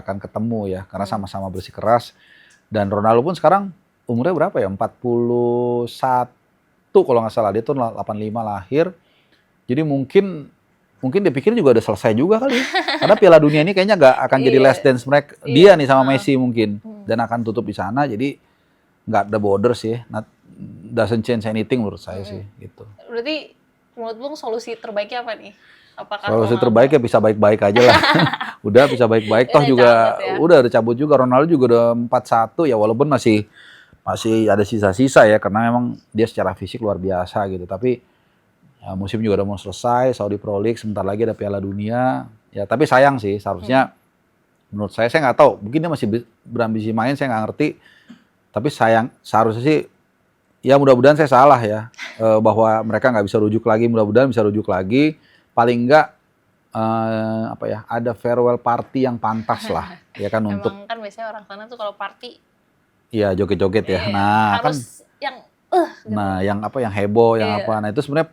akan ketemu ya, karena sama-sama bersikeras. Dan Ronaldo pun sekarang umurnya berapa ya? 41 kalau nggak salah, dia tuh 85 lahir. Jadi mungkin dia pikir juga udah selesai juga kali. Karena Piala Dunia ini kayaknya nggak akan jadi last dance mereka. Dia nih sama Messi mungkin, dan akan tutup di sana. Jadi nggak ada border sih, doesn't change anything menurut saya sih gitu. Berarti menurut Bung solusi terbaiknya apa nih? Apakah solusi terbaik ya bisa baik-baik aja lah. Udah bisa baik-baik, toh juga udah cabut juga. Ronaldo juga udah 41 ya, walaupun masih ada sisa-sisa ya, karena memang dia secara fisik luar biasa gitu. Tapi ya, musim juga udah mau selesai, Saudi Pro League sebentar lagi ada Piala Dunia. Ya tapi sayang sih, seharusnya menurut saya nggak tahu, mungkin dia masih berambisi main, saya nggak ngerti. Tapi seharusnya sih, ya mudah-mudahan saya salah ya, bahwa mereka nggak bisa rujuk lagi, mudah-mudahan bisa rujuk lagi. Paling nggak ada farewell party yang pantas lah, ya kan. Untuk emang kan biasanya orang sana tuh kalau party, iya joget-joget ya. Nah harus kan, gitu. yang heboh, yang apa. Nah itu sebenarnya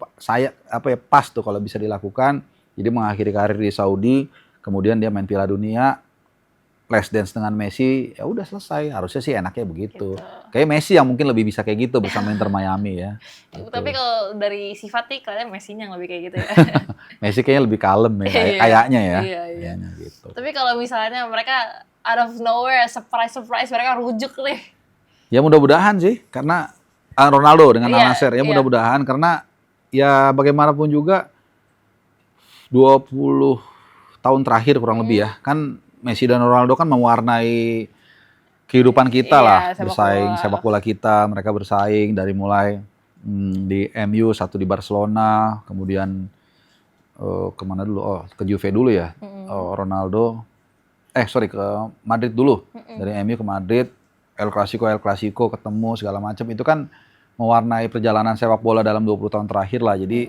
pas tuh kalau bisa dilakukan. Jadi mengakhiri karir di Saudi, kemudian dia main Piala Dunia, last dance dengan Messi, ya udah selesai. Harusnya sih enaknya begitu. Kayak Messi yang mungkin lebih bisa kayak gitu bersama Inter Miami ya. Gitu. Tapi kalau dari sifat nih kalian Messi-nya yang lebih kayak gitu ya. Messi kayaknya lebih kalem ya, kayaknya ya. Iya. Kayaknya gitu. Tapi kalau misalnya mereka out of nowhere, surprise mereka rujuk nih. Ya mudah-mudahan sih, karena Ronaldo dengan Al Nassr, ya mudah-mudahan, karena ya bagaimanapun juga 20 tahun terakhir kurang lebih ya, kan Messi dan Ronaldo kan mewarnai kehidupan kita lah, bersaing sepak bola kita. Mereka bersaing dari mulai di MU, satu di Barcelona, kemudian kemana dulu? Ke Juve dulu ya. Ronaldo, ke Madrid dulu. Dari MU ke Madrid, El Clasico ketemu segala macam. Itu kan mewarnai perjalanan sepak bola dalam 20 tahun terakhir lah. Jadi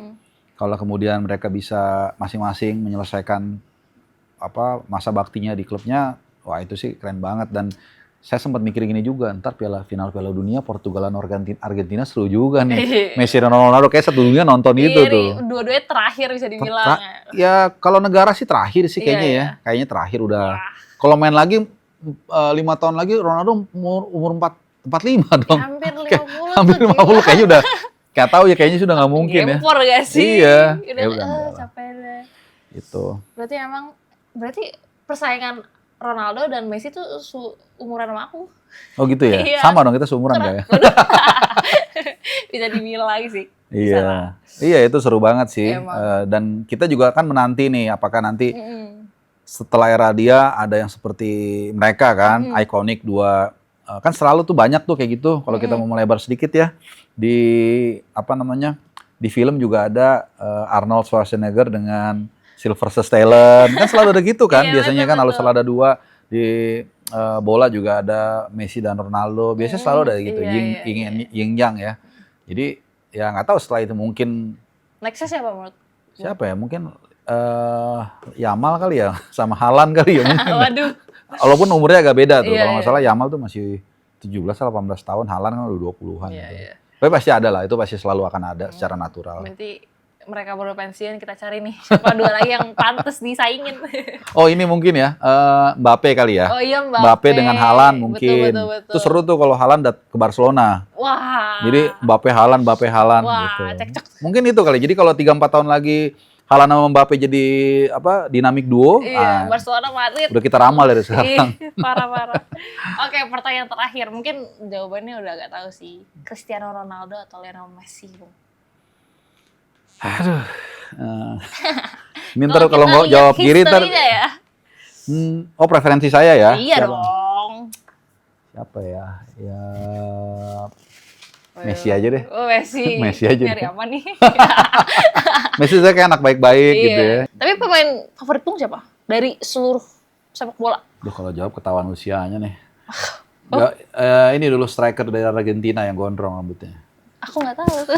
kalau kemudian mereka bisa masing-masing menyelesaikan masa baktinya di klubnya, wah itu sih keren banget. Dan saya sempat mikir gini juga, ntar final Piala Dunia Portugal dan Argentina seru juga nih. Messi dan Ronaldo kayak satu dunia nonton itu tuh. Dua-duanya terakhir bisa dibilang. Ya kalau negara sih terakhir sih kayaknya ya. Kayaknya terakhir udah. Kalau main lagi 5 tahun lagi Ronaldo umur 45 dong. Hampir 50. Hampir 50 kayaknya udah. Gak tahu ya, kayaknya sudah nggak mungkin ya. Gempor gak sih? Iya. Udah capek deh. Itu. Berarti persaingan Ronaldo dan Messi tuh umuran sama aku. Oh gitu ya? Iya. Sama dong, kita seumuran gak ya? Bisa dibilang lagi sih. Iya. Iya itu seru banget sih. Dan kita juga kan menanti nih, apakah nanti setelah era dia ada yang seperti mereka kan, ikonik dua. Kan selalu tuh banyak tuh kayak gitu. Kalau kita mau melebar sedikit ya, di di film juga ada Arnold Schwarzenegger dengan Sylvester Stallone, kan selalu ada gitu kan. Biasanya kan selalu ada dua. Di bola juga ada Messi dan Ronaldo. Biasanya selalu ada gitu, yin yang ya. Jadi ya nggak tahu setelah itu mungkin nextnya siapa menurut? Siapa ya? Mungkin Yamal kali ya, sama Haaland kali ya mungkin. Waduh. Walaupun umurnya agak beda tuh. Kalau nggak salah Yamal tuh masih 17-18 tahun, Haaland kan udah 20-an gitu. Tapi pasti ada lah, itu pasti selalu akan ada secara natural. Berarti mereka baru pensiun, kita cari nih siapa dua lagi yang pantas disaingin. Oh ini mungkin ya, Mbappe kali ya. Oh iya Mbappe dengan Haaland mungkin. Betul. Itu seru tuh kalau Haaland ke Barcelona. Wah. Jadi Mbappe Haaland Wah, gitu. cekcok. Mungkin itu kali. Jadi kalau 3-4 tahun lagi Haaland sama Mbappe jadi dinamik duo. Iya, Barcelona Madrid. Udah kita ramal dari sekarang. Parah. Oke, pertanyaan terakhir. Mungkin jawabannya udah agak tahu sih. Cristiano Ronaldo atau Lionel Messi, Bung? Aduh. Ini ntar kalau nggak jawab kiri ntar. Ya? Preferensi saya ya. Iya dong. Siapa ya? Ya Messi aja deh. Oh, Messi. Messi aja. Nyari apa nih? Messi saya kayak anak baik-baik gitu ya. Tapi pemain favorit Bung siapa? Dari seluruh sepak bola? Kalau jawab ketahuan usianya nih. Ini dulu striker dari Argentina yang gondrong rambutnya. Aku nggak tahu tuh.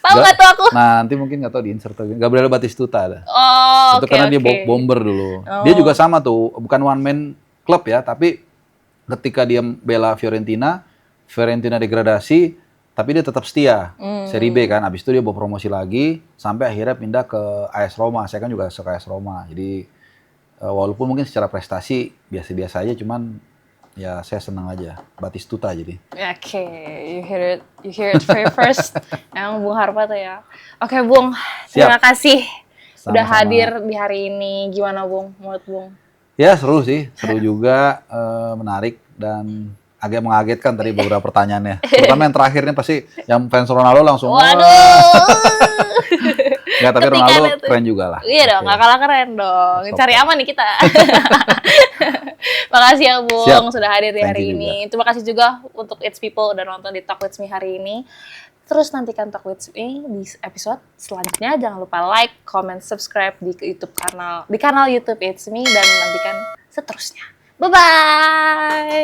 Tahu nggak tuh aku? Nanti mungkin nggak tahu di insert lagi. Gabriel Batistuta ada. Oh, itu karena dia bomber dulu. Dia juga sama tuh, bukan one man club ya, tapi ketika dia bela Fiorentina degradasi, tapi dia tetap setia. Seri B kan, habis itu dia bawa promosi lagi, sampai akhirnya pindah ke AS Roma. Saya kan juga suka AS Roma, jadi walaupun mungkin secara prestasi biasa-biasa aja, cuman ya saya senang aja. Batistuta jadi. Oke, you hear it first. Yang Bung Harpa tuh ya. Oke Bung, terima kasih udah hadir di hari ini. Gimana Bung, menurut Bung? Ya seru sih, seru juga, menarik dan agak mengagetkan tadi beberapa pertanyaannya. Terutama yang terakhir nih pasti yang fans Ronaldo langsung. Waduh. Nggak, tapi Ronaldo keren juga lah. Iya dong, nggak kalah keren dong. Cari aman nih kita. Makasih ya Bung sudah hadir di hari ini. Terima kasih juga untuk It's People udah nonton di Talk With Me hari ini. Terus nantikan Talk With Me di episode selanjutnya. Jangan lupa like, comment, subscribe di YouTube kanal YouTube It's Me dan nantikan seterusnya. Bye bye.